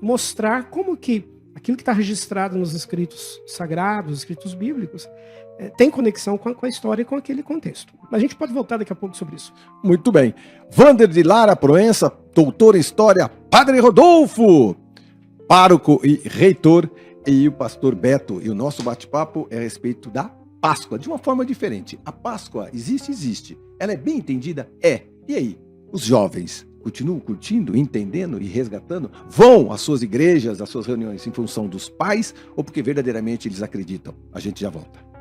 mostrar como que aquilo que está registrado nos escritos sagrados, escritos bíblicos, tem conexão com a história e com aquele contexto. A gente pode voltar daqui a pouco sobre isso. Muito bem. Wander de Lara Proença, doutor em História, Padre Rodolfo, pároco e reitor, e o pastor Beto. E o nosso bate-papo é a respeito da Páscoa, de uma forma diferente. A Páscoa existe. Ela é bem entendida? É. E aí? Os jovens continuam curtindo, entendendo e resgatando? Vão às suas igrejas, às suas reuniões em função dos pais ou porque verdadeiramente eles acreditam? A gente já volta.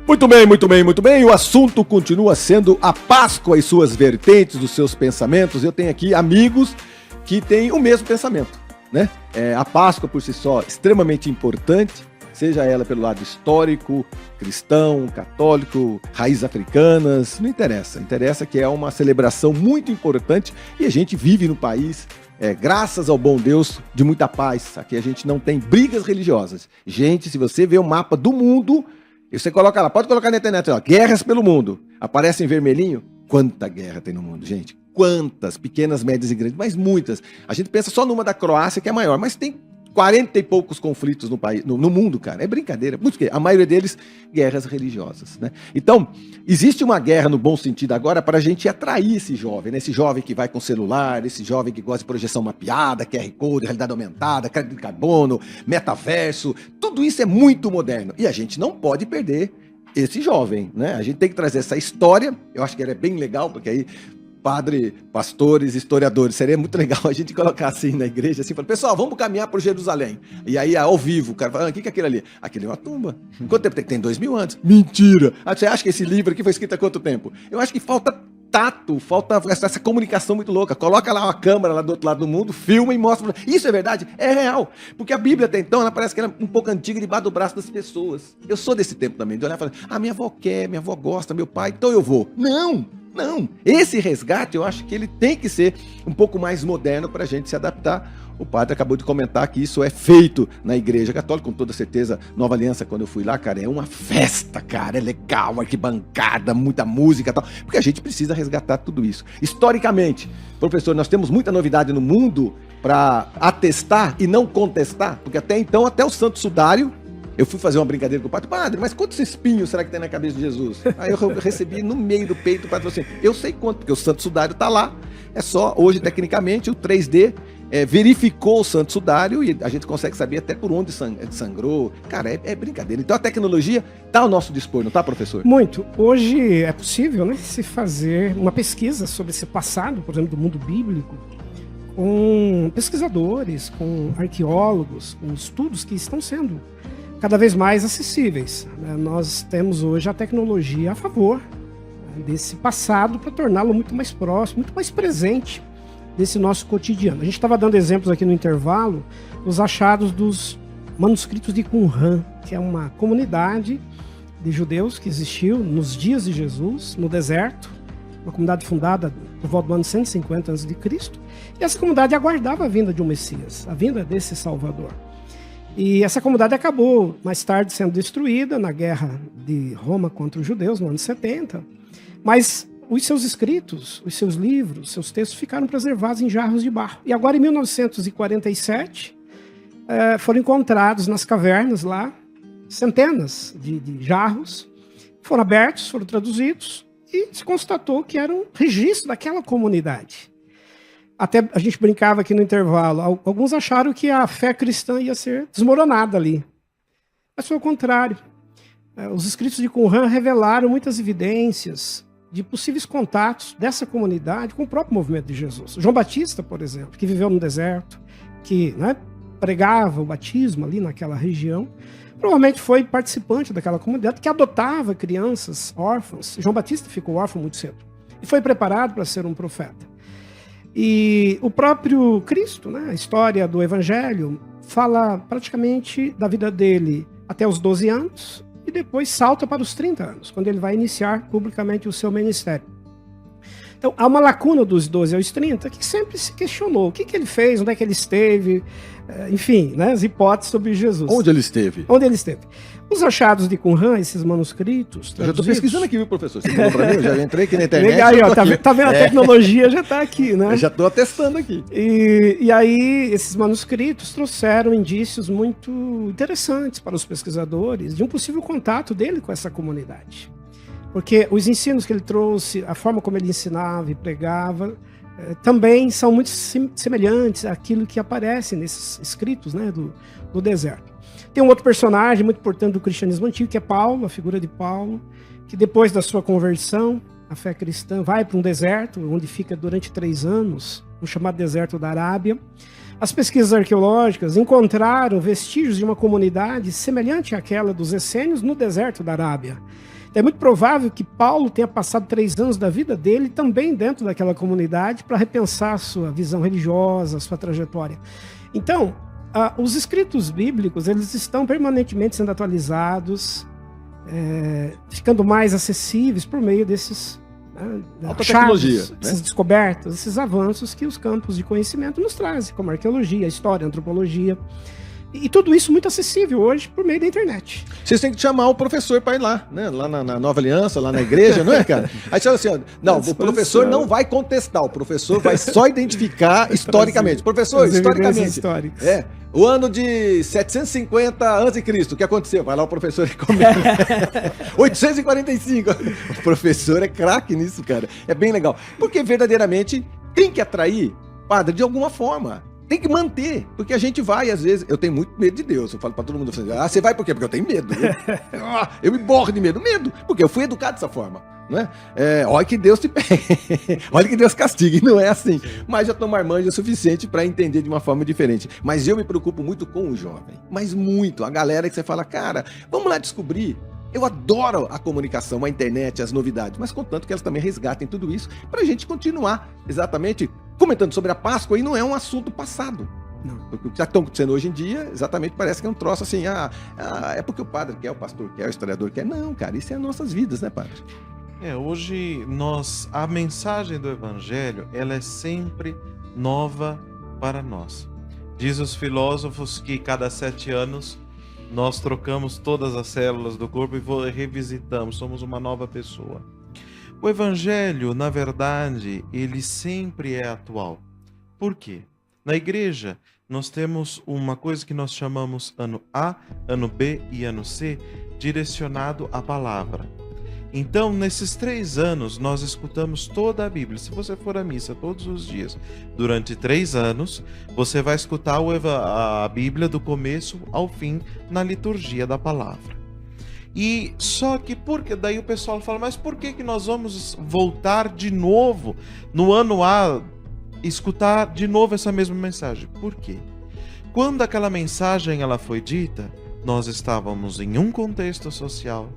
Muito bem, muito bem, muito bem. O assunto continua sendo a Páscoa e suas vertentes, os seus pensamentos. Eu tenho aqui amigos que têm o mesmo pensamento, né? A Páscoa por si só extremamente importante, seja ela pelo lado histórico, cristão, católico, raízes africanas, não interessa. Interessa que é uma celebração muito importante e a gente vive no país, graças ao bom Deus, de muita paz. Aqui a gente não tem brigas religiosas. Gente, se você vê o mapa do mundo, e você coloca lá, pode colocar na internet, ó, guerras pelo mundo, aparece em vermelhinho, quanta guerra tem no mundo, gente. Quantas, pequenas, médias e grandes, mas muitas. A gente pensa só numa da Croácia, que é maior, mas tem 40 e poucos conflitos no país, no mundo, cara. É brincadeira. A maioria deles, guerras religiosas, né? Então, existe uma guerra no bom sentido agora para a gente atrair esse jovem, né? Esse jovem que vai com celular, esse jovem que gosta de projeção mapeada, QR Code, realidade aumentada, crédito de carbono, metaverso. Tudo isso é muito moderno. E a gente não pode perder esse jovem, né? A gente tem que trazer essa história. Eu acho que ela é bem legal, porque aí pastores, historiadores, seria muito legal a gente colocar assim na igreja, assim, falar, pessoal, vamos caminhar por Jerusalém. E aí, ao vivo, o cara fala, o que é aquilo ali? Aquilo é uma tumba. Quanto tempo tem? Tem 2000 anos. Mentira! Você acha que esse livro aqui foi escrito há quanto tempo? Eu acho que falta tato, falta essa comunicação muito louca. Coloca lá uma câmera lá do outro lado do mundo, filma e mostra. Isso é verdade? É real. Porque a Bíblia até então, ela parece que ela é um pouco antiga debaixo do braço das pessoas. Eu sou desse tempo também, de olhar e falar, minha avó quer, minha avó gosta, meu pai, então eu vou. Não! Esse resgate eu acho que ele tem que ser um pouco mais moderno para a gente se adaptar. O padre acabou de comentar que isso é feito na Igreja Católica, com toda certeza. Nova Aliança, quando eu fui lá, cara, é uma festa, cara, é legal, arquibancada, muita música e tal, porque a gente precisa resgatar tudo isso. Historicamente, professor, nós temos muita novidade no mundo para atestar e não contestar, porque até então, até o Santo Sudário, eu fui fazer uma brincadeira com o padre, mas quantos espinhos será que tem na cabeça de Jesus? Aí eu recebi no meio do peito, o padre falou assim, eu sei quanto, porque o Santo Sudário está lá, é só, hoje, tecnicamente, o 3D verificou o Santo Sudário e a gente consegue saber até por onde sangrou. Cara, é brincadeira. Então a tecnologia está ao nosso dispor, não está, professor? Muito. Hoje é possível, né, se fazer uma pesquisa sobre esse passado, por exemplo, do mundo bíblico, com pesquisadores, com arqueólogos, com estudos que estão sendo cada vez mais acessíveis. Nós temos hoje a tecnologia a favor desse passado para torná-lo muito mais próximo, muito mais presente desse nosso cotidiano. A gente estava dando exemplos aqui no intervalo dos achados dos manuscritos de Qumran, que é uma comunidade de judeus que existiu nos dias de Jesus, no deserto, uma comunidade fundada por volta do ano 150 a.C., e essa comunidade aguardava a vinda de um Messias, a vinda desse Salvador. E essa comunidade acabou, mais tarde, sendo destruída na guerra de Roma contra os judeus, no ano 70. Mas os seus escritos, os seus livros, seus textos ficaram preservados em jarros de barro. E agora, em 1947, foram encontrados nas cavernas lá centenas de jarros, foram abertos, foram traduzidos, e se constatou que era um registro daquela comunidade. Até a gente brincava aqui no intervalo, alguns acharam que a fé cristã ia ser desmoronada ali. Mas foi o contrário. Os escritos de Qumran revelaram muitas evidências de possíveis contatos dessa comunidade com o próprio movimento de Jesus. João Batista, por exemplo, que viveu no deserto, que pregava o batismo ali naquela região, provavelmente foi participante daquela comunidade que adotava crianças órfãs. João Batista ficou órfão muito cedo e foi preparado para ser um profeta. E o próprio Cristo, a história do Evangelho, fala praticamente da vida dele até os 12 anos e depois salta para os 30 anos, quando ele vai iniciar publicamente o seu ministério. Então, há uma lacuna dos 12 aos 30 que sempre se questionou o que ele fez, onde é que ele esteve, enfim, as hipóteses sobre Jesus. Onde ele esteve? Onde ele esteve. Os achados de Qumran, esses manuscritos... Eu já estou pesquisando aqui, viu, professor? Você falou para mim, eu já entrei aqui na internet. Legal, aí, ó, tá vendo? A tecnologia já está aqui, né? Eu já estou atestando aqui. E aí, esses manuscritos trouxeram indícios muito interessantes para os pesquisadores de um possível contato dele com essa comunidade. Porque os ensinos que ele trouxe, a forma como ele ensinava e pregava, também são muito semelhantes àquilo que aparece nesses escritos do deserto. Tem um outro personagem muito importante do cristianismo antigo, que é Paulo, a figura de Paulo, que depois da sua conversão, a fé cristã, vai para um deserto, onde fica durante 3 anos, o chamado deserto da Arábia. As pesquisas arqueológicas encontraram vestígios de uma comunidade semelhante àquela dos essênios no deserto da Arábia. É muito provável que Paulo tenha passado 3 anos da vida dele também dentro daquela comunidade para repensar a sua visão religiosa, a sua trajetória. Então, os escritos bíblicos, eles estão permanentemente sendo atualizados, ficando mais acessíveis por meio desses alta tecnologia, né? essas descobertas, esses avanços que os campos de conhecimento nos trazem, como a arqueologia, a história, a antropologia. E tudo isso muito acessível hoje por meio da internet. Vocês têm que chamar o professor para ir lá, né? Lá na Nova Aliança, lá na igreja, não é, cara? Aí você fala assim, ó, não, o professor não vai contestar, o professor vai só identificar historicamente. Professor, historicamente. O ano de 750 a.C., o que aconteceu? Vai lá o professor e comenta. 845. O professor é craque nisso, cara. É bem legal. Porque verdadeiramente tem que atrair, padre, de alguma forma. Tem que manter, porque a gente vai, às vezes, eu tenho muito medo de Deus, eu falo pra todo mundo, você vai por quê? Porque eu tenho medo, eu me borro de medo, porque eu fui educado dessa forma, não é? Olha que Deus te pega, olha que Deus castigue, não é assim, mas já tô marmanjo o suficiente para entender de uma forma diferente, mas eu me preocupo muito com o jovem, mas muito, a galera que você fala, cara, vamos lá descobrir. Eu adoro a comunicação, a internet, as novidades, mas contanto que elas também resgatem tudo isso para a gente continuar exatamente comentando sobre a Páscoa e não é um assunto passado. Não. O que está acontecendo hoje em dia, exatamente parece que é um troço assim, é porque o padre quer, o pastor quer, o historiador quer. Não, cara, isso é as nossas vidas, né, padre? Hoje a mensagem do Evangelho, ela é sempre nova para nós. Diz os filósofos que cada 7 anos nós trocamos todas as células do corpo e revisitamos, somos uma nova pessoa. O Evangelho, na verdade, ele sempre é atual. Por quê? Na igreja, nós temos uma coisa que nós chamamos ano A, ano B e ano C, direcionado à palavra. Então, nesses 3 anos, nós escutamos toda a Bíblia. Se você for à missa todos os dias, durante 3 anos, você vai escutar a Bíblia do começo ao fim na liturgia da palavra. E só que, porque daí o pessoal fala, mas por que nós vamos voltar de novo no ano A, escutar de novo essa mesma mensagem? Por quê? Quando aquela mensagem ela foi dita, nós estávamos em um contexto social,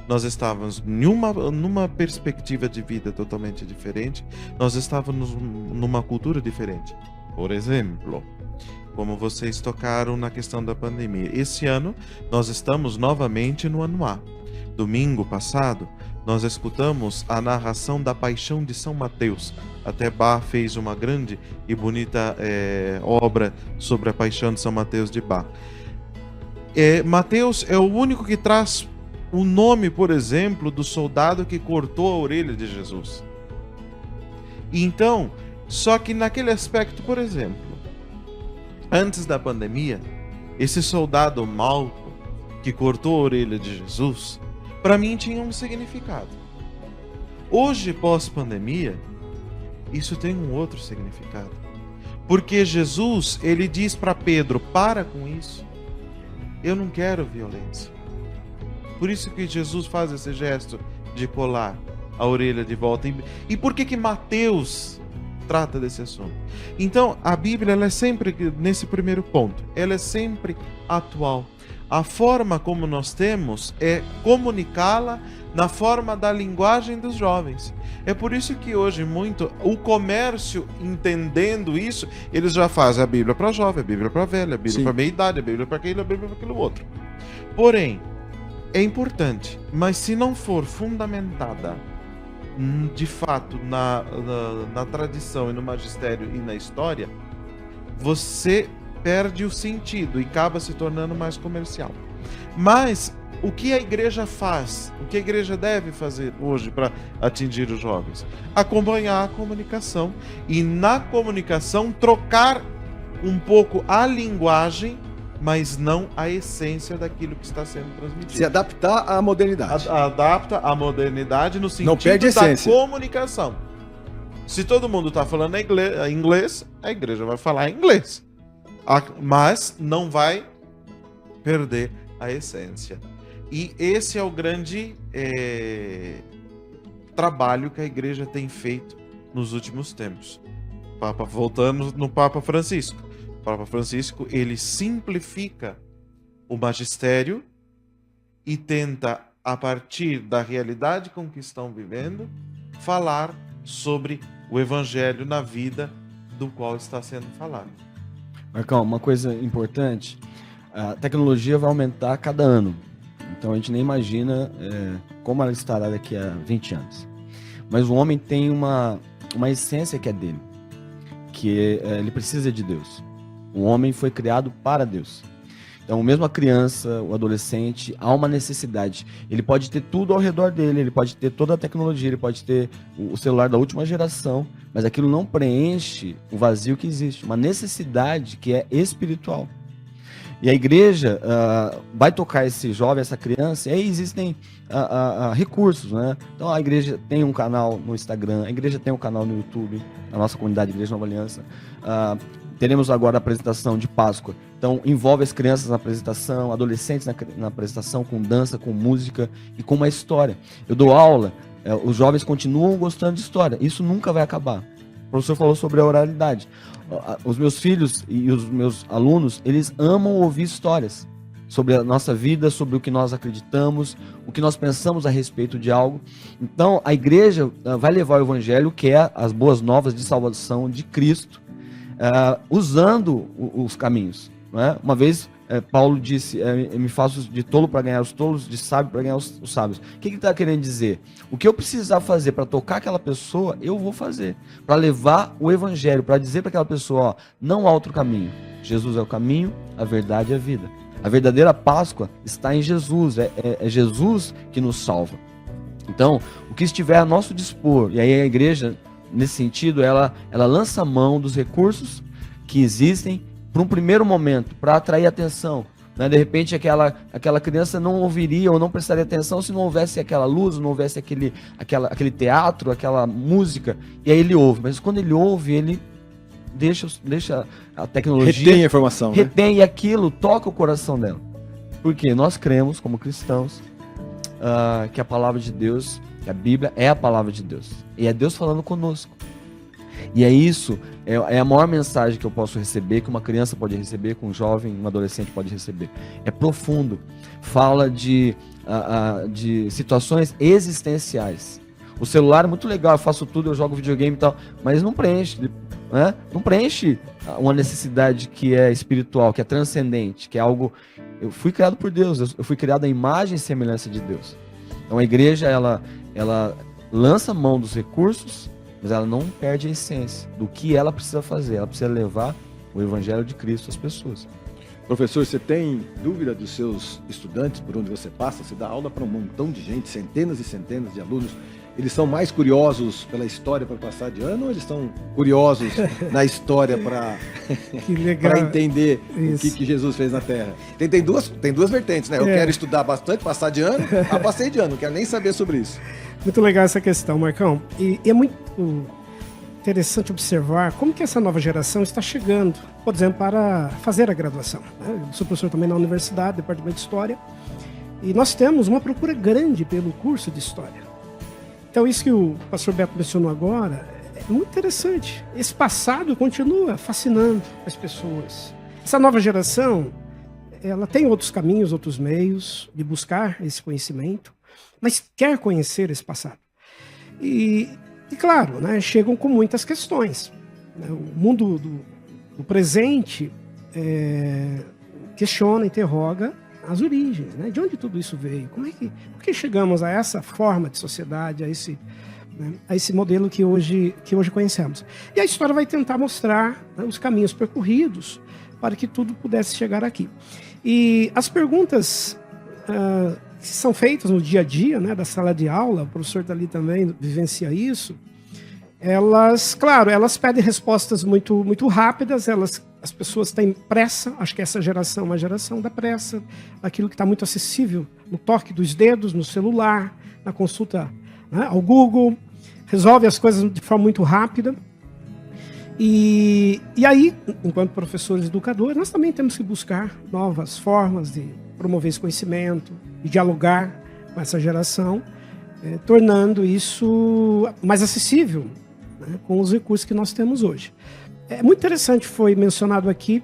nós estávamos numa perspectiva de vida totalmente diferente, nós estávamos numa cultura diferente. Por exemplo, como vocês tocaram na questão da pandemia, esse ano nós estamos novamente no ano A. Domingo passado, nós escutamos a narração da Paixão de São Mateus. Até Bach fez uma grande e bonita obra sobre a Paixão de São Mateus de Bach. Mateus é o único que traz o nome, por exemplo, do soldado que cortou a orelha de Jesus. Então, só que naquele aspecto, por exemplo, antes da pandemia, esse soldado Malco que cortou a orelha de Jesus, para mim tinha um significado. Hoje, pós-pandemia, isso tem um outro significado. Porque Jesus, ele diz para Pedro, para com isso. Eu não quero violência. Por isso que Jesus faz esse gesto de colar a orelha de volta. E por que Mateus trata desse assunto? Então, a Bíblia, ela é sempre, nesse primeiro ponto, ela é sempre atual. A forma como nós temos é comunicá-la na forma da linguagem dos jovens. É por isso que hoje muito o comércio, entendendo isso, eles já fazem a Bíblia para jovem, a Bíblia para velha, a Bíblia para meia-idade, a Bíblia para aquilo, a Bíblia para aquilo outro. Porém, é importante, mas se não for fundamentada de fato na tradição e no magistério e na história, você perde o sentido e acaba se tornando mais comercial. Mas o que a igreja faz, o que a igreja deve fazer hoje para atingir os jovens? Acompanhar a comunicação e na comunicação trocar um pouco a linguagem, mas não a essência daquilo que está sendo transmitido. Se adaptar à modernidade. Adapta à modernidade no sentido não perde a essência da comunicação. Se todo mundo está falando inglês, a igreja vai falar inglês. Mas não vai perder a essência. E esse é o grande trabalho que a igreja tem feito nos últimos tempos. Voltando no Papa Francisco. O Papa Francisco, ele simplifica o magistério e tenta a partir da realidade com que estão vivendo, falar sobre o evangelho na vida do qual está sendo falado. Marcão, uma coisa importante, a tecnologia vai aumentar a cada ano. Então a gente nem imagina como ela estará daqui a 20 anos. Mas o homem tem uma essência que é dele, que ele precisa de Deus. O homem foi criado para Deus. Então, mesmo a criança, o adolescente, há uma necessidade. Ele pode ter tudo ao redor dele, ele pode ter toda a tecnologia, ele pode ter o celular da última geração, mas aquilo não preenche o vazio que existe, uma necessidade que é espiritual. E a igreja vai tocar esse jovem, essa criança, e aí existem recursos, né? Então a igreja tem um canal no Instagram, a igreja tem um canal no YouTube, a nossa comunidade Igreja Nova Aliança. Teremos agora a apresentação de Páscoa. Então, envolve as crianças na apresentação, adolescentes na apresentação, com dança, com música e com uma história. Eu dou aula, os jovens continuam gostando de história. Isso nunca vai acabar. O professor falou sobre a oralidade. Os meus filhos e os meus alunos, eles amam ouvir histórias sobre a nossa vida, sobre o que nós acreditamos, o que nós pensamos a respeito de algo. Então, a igreja vai levar o evangelho, que é as boas novas de salvação de Cristo, usando os caminhos. Não é? Uma vez Paulo disse, me faço de tolo para ganhar os tolos, de sábio para ganhar os sábios. O que ele está querendo dizer? O que eu precisar fazer para tocar aquela pessoa, eu vou fazer. Para levar o evangelho, para dizer para aquela pessoa, ó, não há outro caminho. Jesus é o caminho, a verdade e a vida. A verdadeira Páscoa está em Jesus, é Jesus que nos salva. Então, o que estiver a nosso dispor, e aí a igreja, nesse sentido, ela lança mão dos recursos que existem para um primeiro momento, para atrair atenção. Né? De repente, aquela criança não ouviria ou não prestaria atenção se não houvesse aquela luz, não houvesse aquele teatro, aquela música, e aí ele ouve. Mas quando ele ouve, ele deixa a tecnologia... Retém a informação. Retém, e aquilo toca o coração dela. Porque nós cremos, como cristãos, que a palavra de Deus, que a Bíblia é a palavra de Deus. E é Deus falando conosco. E isso é a maior mensagem que eu posso receber, que uma criança pode receber, que um jovem, um adolescente pode receber. É profundo. Fala de situações existenciais. O celular é muito legal, eu faço tudo, eu jogo videogame e tal, mas não preenche, né? Não preenche uma necessidade que é espiritual, que é transcendente, que é algo... Eu fui criado por Deus, eu fui criado à imagem e semelhança de Deus. Então a igreja, ela lança mão dos recursos, mas ela não perde a essência do que ela precisa fazer. Ela precisa levar o evangelho de Cristo às pessoas. Professor, você tem dúvida dos seus estudantes por onde você passa? Você dá aula para um montão de gente, centenas e centenas de alunos. Eles são mais curiosos pela história para passar de ano, ou eles estão curiosos na história para entender o que Jesus fez na Terra? Tem duas vertentes, né? Eu quero estudar bastante, passar de ano, passei de ano, não quero nem saber sobre isso. Muito legal essa questão, Marcão. E é muito interessante observar como que essa nova geração está chegando, por exemplo, para fazer a graduação. Eu sou professor também na universidade, departamento de História, e nós temos uma procura grande pelo curso de História. Então, isso que o pastor Beto mencionou agora é muito interessante. Esse passado continua fascinando as pessoas. Essa nova geração, ela tem outros caminhos, outros meios de buscar esse conhecimento, mas quer conhecer esse passado. E claro, né, chegam com muitas questões. O mundo do presente questiona, interroga as origens, né? De onde tudo isso veio? Por que chegamos a essa forma de sociedade, a esse modelo que hoje conhecemos? E a história vai tentar mostrar, né, os caminhos percorridos para que tudo pudesse chegar aqui. E as perguntas que são feitas no dia a dia, né, da sala de aula, o professor dali também vivencia isso, elas pedem respostas muito, muito rápidas, as pessoas têm pressa, acho que essa geração é uma geração da pressa, daquilo que está muito acessível, no toque dos dedos, no celular, na consulta, né, ao Google, resolve as coisas de forma muito rápida. E aí, enquanto professores educadores, nós também temos que buscar novas formas de promover esse conhecimento, de dialogar com essa geração, tornando isso mais acessível, né, com os recursos que nós temos hoje. É muito interessante, foi mencionado aqui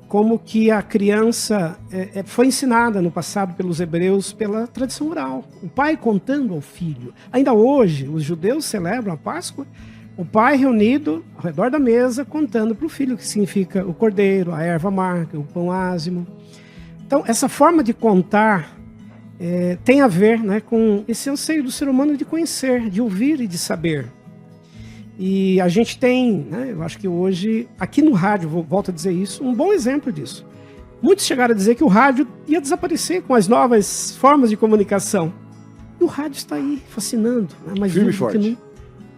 como que a criança foi ensinada no passado pelos hebreus pela tradição oral. O pai contando ao filho. Ainda hoje, os judeus celebram a Páscoa, o pai reunido ao redor da mesa contando para o filho, que significa o cordeiro, a erva amarga, o pão ázimo. Então, essa forma de contar tem a ver, né, com esse anseio do ser humano de conhecer, de ouvir e de saber. E a gente tem, né, eu acho que hoje, aqui no rádio, volto a dizer isso, um bom exemplo disso. Muitos chegaram a dizer que o rádio ia desaparecer com as novas formas de comunicação. E o rádio está aí, fascinando. Né, mais firme e vivo do que forte. nunca.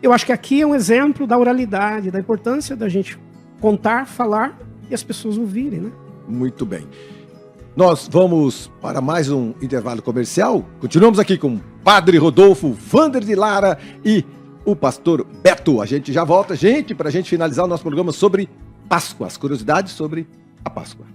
Eu acho que aqui é um exemplo da oralidade, da importância da gente contar, falar e as pessoas ouvirem, né? Muito bem. Nós vamos para mais um intervalo comercial. Continuamos aqui com o Padre Rodolfo, Vander de Lara e o pastor Beto. A gente já volta, para a gente finalizar o nosso programa sobre Páscoa, as curiosidades sobre a Páscoa.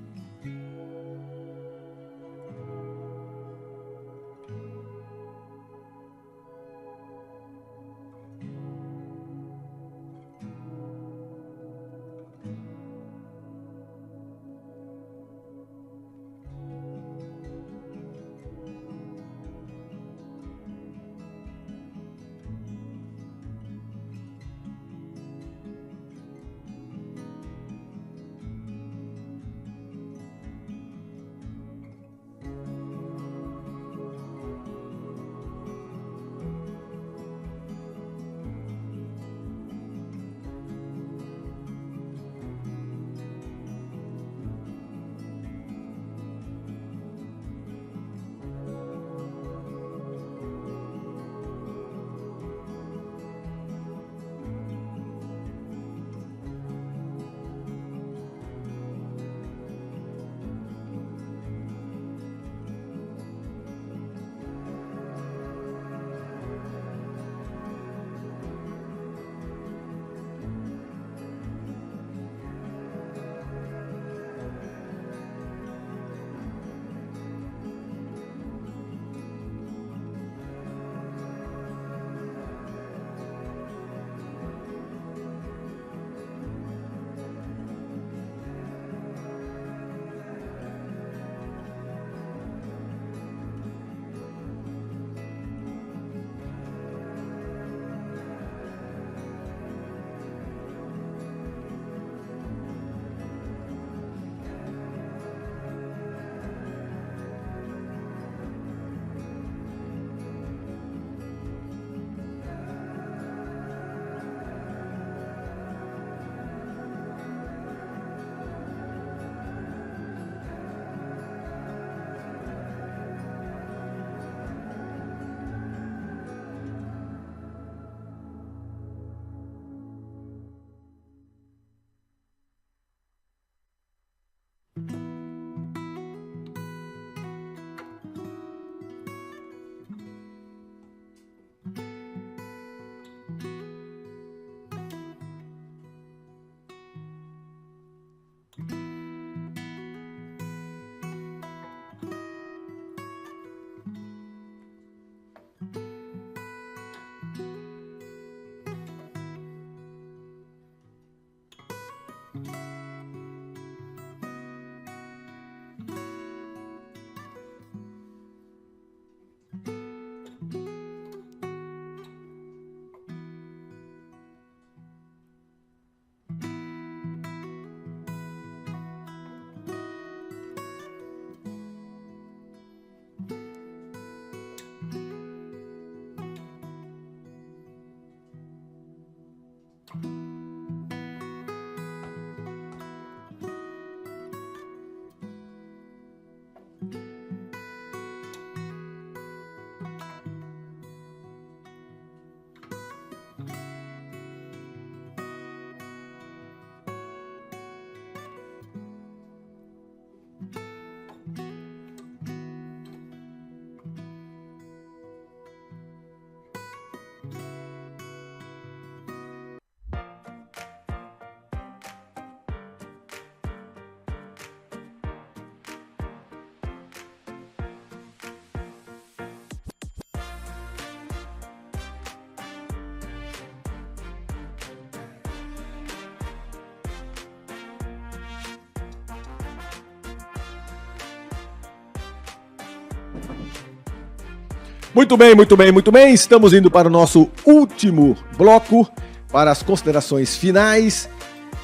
Muito bem, muito bem, muito bem. Estamos indo para o nosso último bloco, para as considerações finais.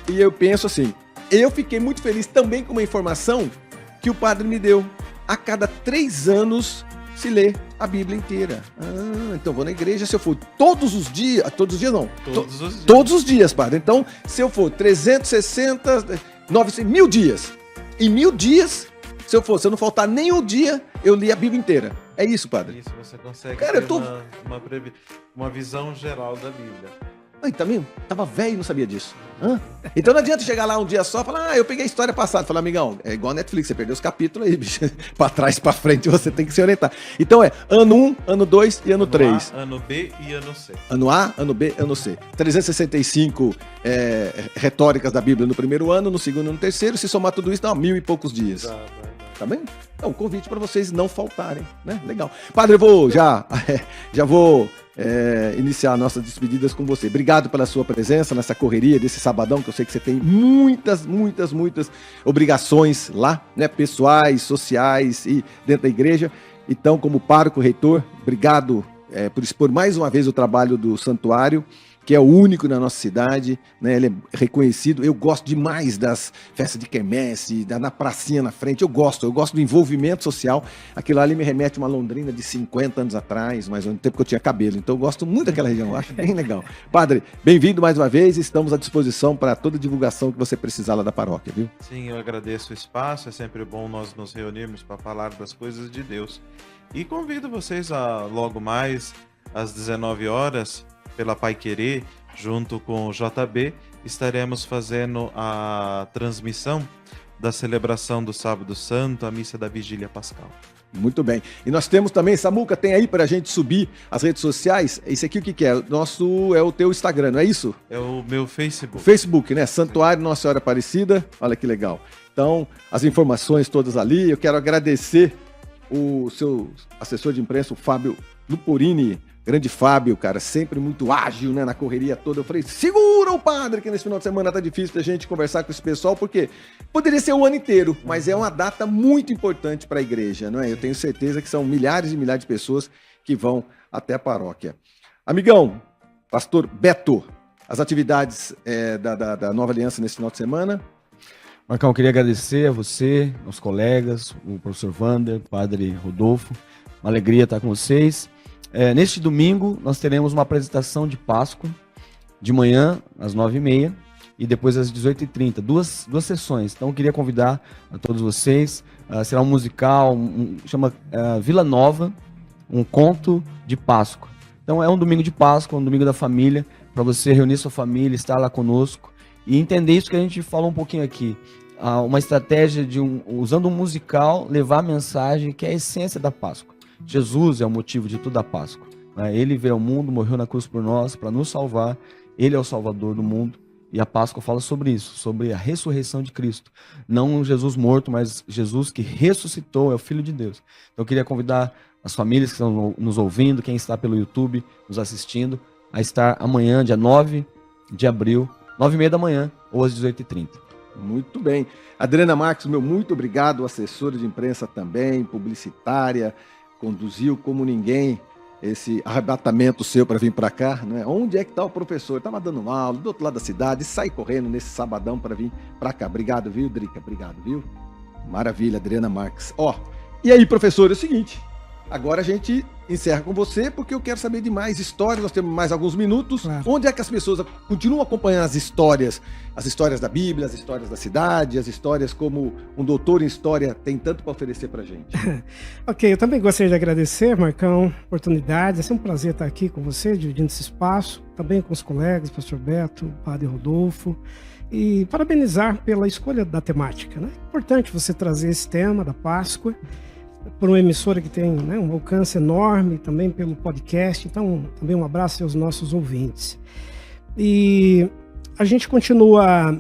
E eu penso assim, eu fiquei muito feliz também com uma informação que o padre me deu. A cada 3 anos se lê a Bíblia inteira. Então vou na igreja, se eu for todos os dias não. Todos os dias, padre. Então, se eu for 360, 900, 1000 dias. Em 1000 dias, se eu não faltar nenhum dia, eu li a Bíblia inteira. É isso, padre? Isso, você consegue Cara, ter uma visão geral da Bíblia. Ai, também? Tava velho e não sabia disso. Então não adianta chegar lá um dia só e falar, eu peguei a história passada. Falar, amigão, é igual a Netflix, você perdeu os capítulos aí, bicho. Pra trás, pra frente, você tem que se orientar. Então é ano 1, ano 2 e ano 3. Ano B e ano C. Ano A, ano B, ano C. 365 retóricas da Bíblia no primeiro ano, no segundo e no terceiro. Se somar tudo isso, dá 1000 e poucos dias. Tá bem? Então, convite para vocês não faltarem, né? Legal. Padre, eu vou já vou iniciar nossas despedidas com você. Obrigado pela sua presença nessa correria desse sabadão, que eu sei que você tem muitas obrigações lá, né? Pessoais, sociais e dentro da igreja. Então, como pároco, reitor, obrigado por expor mais uma vez o trabalho do santuário, que é o único na nossa cidade, né? Ele é reconhecido. Eu gosto demais das festas de quermesse, na pracinha na frente. Eu gosto do envolvimento social. Aquilo ali me remete a uma Londrina de 50 anos atrás, mais ou menos, no tempo que eu tinha cabelo. Então eu gosto muito daquela região, eu acho bem legal. Padre, bem-vindo mais uma vez. Estamos à disposição para toda a divulgação que você precisar lá da paróquia, viu? Sim, eu agradeço o espaço. É sempre bom nós nos reunirmos para falar das coisas de Deus. E convido vocês a logo mais, às 19 horas, pela Pai Querer, junto com o JB, estaremos fazendo a transmissão da celebração do Sábado Santo, a missa da Vigília Pascal. Muito bem. E nós temos também, Samuca, tem aí para a gente subir as redes sociais? Esse aqui o que é? É o teu Instagram, não é isso? É o meu Facebook. O Facebook, né? Santuário Nossa Senhora Aparecida. Olha que legal. Então, as informações todas ali. Eu quero agradecer o seu assessor de imprensa, o Fábio Luporini. Grande Fábio, cara, sempre muito ágil, né, na correria toda. Eu falei, segura o padre, que nesse final de semana tá difícil da gente conversar com esse pessoal, porque poderia ser o ano inteiro, mas é uma data muito importante para a igreja, não é? Eu tenho certeza que são milhares e milhares de pessoas que vão até a paróquia. Amigão, pastor Beto, as atividades da Nova Aliança nesse final de semana. Marcão, eu queria agradecer a você, aos colegas, o professor Wander, o padre Rodolfo. Uma alegria estar com vocês. Neste domingo, nós teremos uma apresentação de Páscoa, de manhã, às 9h30, e depois às 18h30. Duas sessões. Então, eu queria convidar a todos vocês. Será um musical, chama Vila Nova, um conto de Páscoa. Então, é um domingo de Páscoa, um domingo da família, para você reunir sua família, estar lá conosco e entender isso que a gente falou um pouquinho aqui. Uma estratégia de, usando um musical, levar a mensagem que é a essência da Páscoa. Jesus é o motivo de toda a Páscoa. Ele veio ao mundo, morreu na cruz por nós, para nos salvar. Ele é o Salvador do mundo. E a Páscoa fala sobre isso, sobre a ressurreição de Cristo. Não Jesus morto, mas Jesus que ressuscitou, é o Filho de Deus. Então eu queria convidar as famílias que estão nos ouvindo, quem está pelo YouTube, nos assistindo, a estar amanhã, dia 9 de abril, 9h30 da manhã, ou às 18h30. Muito bem. Adriana Marques, meu muito obrigado, assessora de imprensa também, publicitária, conduziu como ninguém esse arrebatamento seu para vir para cá, né? Onde é que está o professor? Estava dando aula do outro lado da cidade, sai correndo nesse sabadão para vir para cá. Obrigado, viu, Drica? Obrigado, viu? Maravilha, Adriana Marques. E aí, professor, é o seguinte, agora a gente encerra com você, porque eu quero saber de mais histórias, nós temos mais alguns minutos. Claro. Onde é que as pessoas continuam acompanhando as histórias da Bíblia, as histórias da cidade, as histórias como um doutor em história tem tanto para oferecer para a gente? Ok, eu também gostaria de agradecer, Marcão, a oportunidade, é sempre um prazer estar aqui com você, dividindo esse espaço, também com os colegas, pastor Beto, padre Rodolfo, e parabenizar pela escolha da temática, né? É importante você trazer esse tema da Páscoa, por uma emissora que tem, né, um alcance enorme, também pelo podcast. Então, também um abraço aos nossos ouvintes. E a gente continua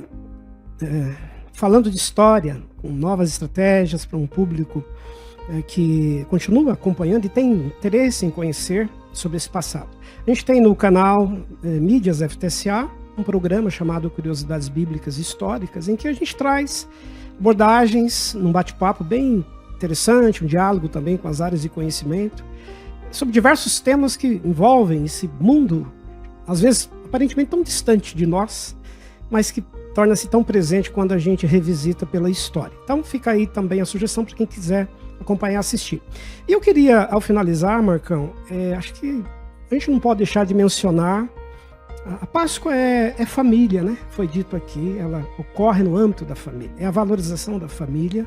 falando de história, com novas estratégias para um público que continua acompanhando e tem interesse em conhecer sobre esse passado. A gente tem no canal Mídias FTSA um programa chamado Curiosidades Bíblicas Históricas, em que a gente traz abordagens num bate-papo bem interessante, um diálogo também com as áreas de conhecimento, sobre diversos temas que envolvem esse mundo, às vezes aparentemente tão distante de nós, mas que torna-se tão presente quando a gente revisita pela história. Então fica aí também a sugestão para quem quiser acompanhar, assistir. E eu queria, ao finalizar, Marcão, acho que a gente não pode deixar de mencionar, a Páscoa é família, né? Foi dito aqui, ela ocorre no âmbito da família, é a valorização da família,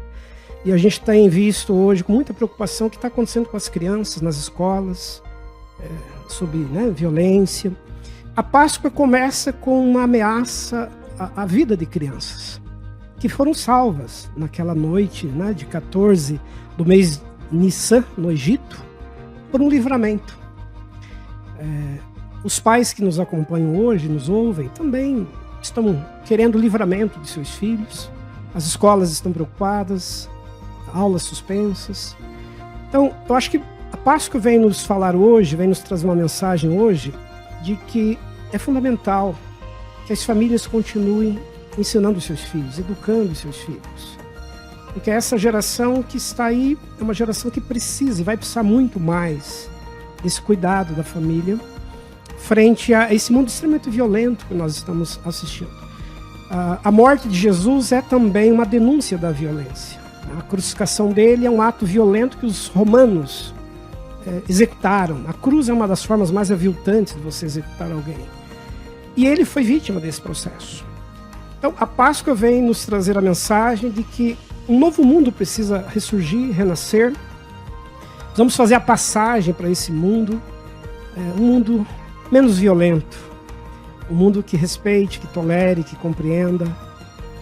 e a gente tem visto hoje com muita preocupação o que está acontecendo com as crianças nas escolas, sobre, né, violência. A Páscoa começa com uma ameaça à vida de crianças, que foram salvas naquela noite, né, de 14 do mês Nissan, no Egito, por um livramento. Os pais que nos acompanham hoje, nos ouvem, também estão querendo livramento de seus filhos. As escolas estão preocupadas, aulas suspensas. Então, eu acho que a Páscoa vem nos falar hoje, vem nos trazer uma mensagem hoje de que é fundamental que as famílias continuem ensinando os seus filhos, educando os seus filhos. Porque essa geração que está aí é uma geração que precisa e vai precisar muito mais desse cuidado da família frente a esse mundo extremamente violento que nós estamos assistindo. A morte de Jesus é também uma denúncia da violência. A crucificação dele é um ato violento que os romanos executaram. A cruz é uma das formas mais aviltantes de você executar alguém. E ele foi vítima desse processo. Então, a Páscoa vem nos trazer a mensagem de que um novo mundo precisa ressurgir, renascer. Nós vamos fazer a passagem para esse mundo, um mundo menos violento, um mundo que respeite, que tolere, que compreenda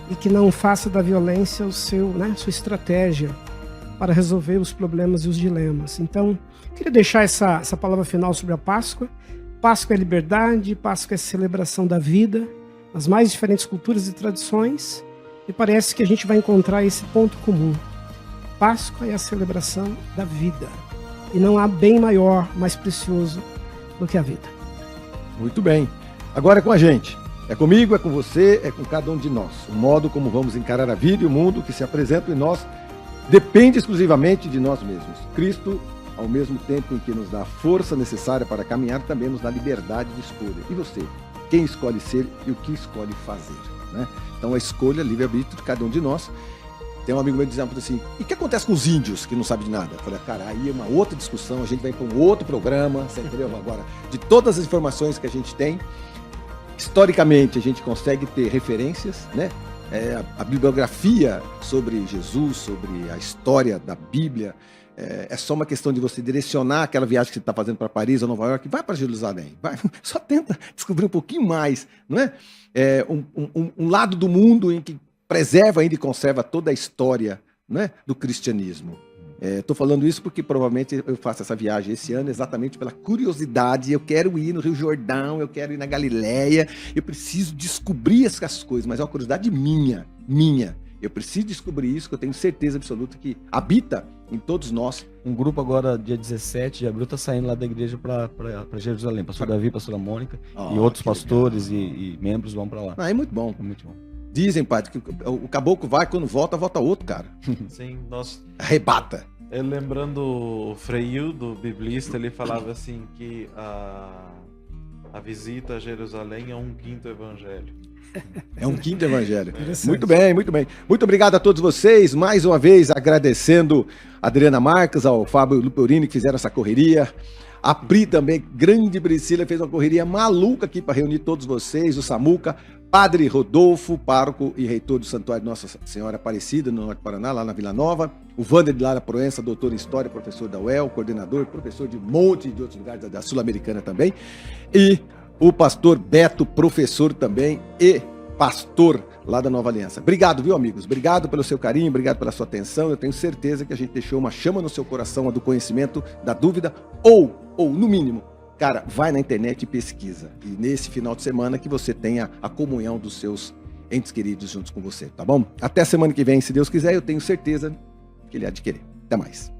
e que não faça da violência sua estratégia para resolver os problemas e os dilemas. Então, eu queria deixar essa palavra final sobre a Páscoa. Páscoa é liberdade, Páscoa é celebração da vida, as mais diferentes culturas e tradições, e parece que a gente vai encontrar esse ponto comum. Páscoa é a celebração da vida, e não há bem maior, mais precioso do que a vida. Muito bem. Agora é com a gente. É comigo, é com você, é com cada um de nós. O modo como vamos encarar a vida e o mundo que se apresenta em nós depende exclusivamente de nós mesmos. Cristo, ao mesmo tempo em que nos dá a força necessária para caminhar, também nos dá liberdade de escolha. E você? Quem escolhe ser e o que escolhe fazer, né? Então a escolha, livre-arbítrio de cada um de nós. Tem um amigo meu dizendo assim, e o que acontece com os índios que não sabem de nada? Eu falei, cara, aí é uma outra discussão, a gente vai para um outro programa, você entendeu? Agora, de todas as informações que a gente tem, historicamente a gente consegue ter referências, né? A bibliografia sobre Jesus, sobre a história da Bíblia, é só uma questão de você direcionar aquela viagem que você está fazendo para Paris ou Nova York, vai para Jerusalém, vai, só tenta descobrir um pouquinho mais, não é? Um lado do mundo em que preserva ainda e conserva toda a história, né, do cristianismo. Estou falando isso porque provavelmente eu faço essa viagem esse ano exatamente pela curiosidade. Eu quero ir no Rio Jordão, eu quero ir na Galileia, eu preciso descobrir essas coisas, mas é uma curiosidade minha. Eu preciso descobrir isso, que eu tenho certeza absoluta que habita em todos nós. Um grupo agora, dia 17 de abril, está saindo lá da igreja para Jerusalém. Pastor Davi, pastora Mônica e outros pastores e membros vão para lá. É muito bom. É muito bom. Dizem, padre, que o caboclo vai, quando volta outro, cara. Sim, arrebata. Lembrando o Frei do biblista, ele falava assim que a visita a Jerusalém é um quinto evangelho. É um quinto evangelho. Muito bem, muito bem. Muito obrigado a todos vocês. Mais uma vez agradecendo a Adriana Marques, ao Fábio Luperini que fizeram essa correria. A Pri também, grande Priscila, fez uma correria maluca aqui para reunir todos vocês. O Samuca, Padre Rodolfo, pároco e reitor do Santuário de Nossa Senhora Aparecida, no Norte do Paraná, lá na Vila Nova. O Wander de Lara Proença, doutor em História, professor da UEL, coordenador, professor de um monte de outros lugares da Sul-Americana também. E o pastor Beto, professor também e pastor lá da Nova Aliança. Obrigado, viu, amigos? Obrigado pelo seu carinho, obrigado pela sua atenção. Eu tenho certeza que a gente deixou uma chama no seu coração, a do conhecimento, da dúvida, ou no mínimo, cara, vai na internet e pesquisa. E nesse final de semana que você tenha a comunhão dos seus entes queridos juntos com você, tá bom? Até semana que vem, se Deus quiser, eu tenho certeza que ele há de querer. Até mais.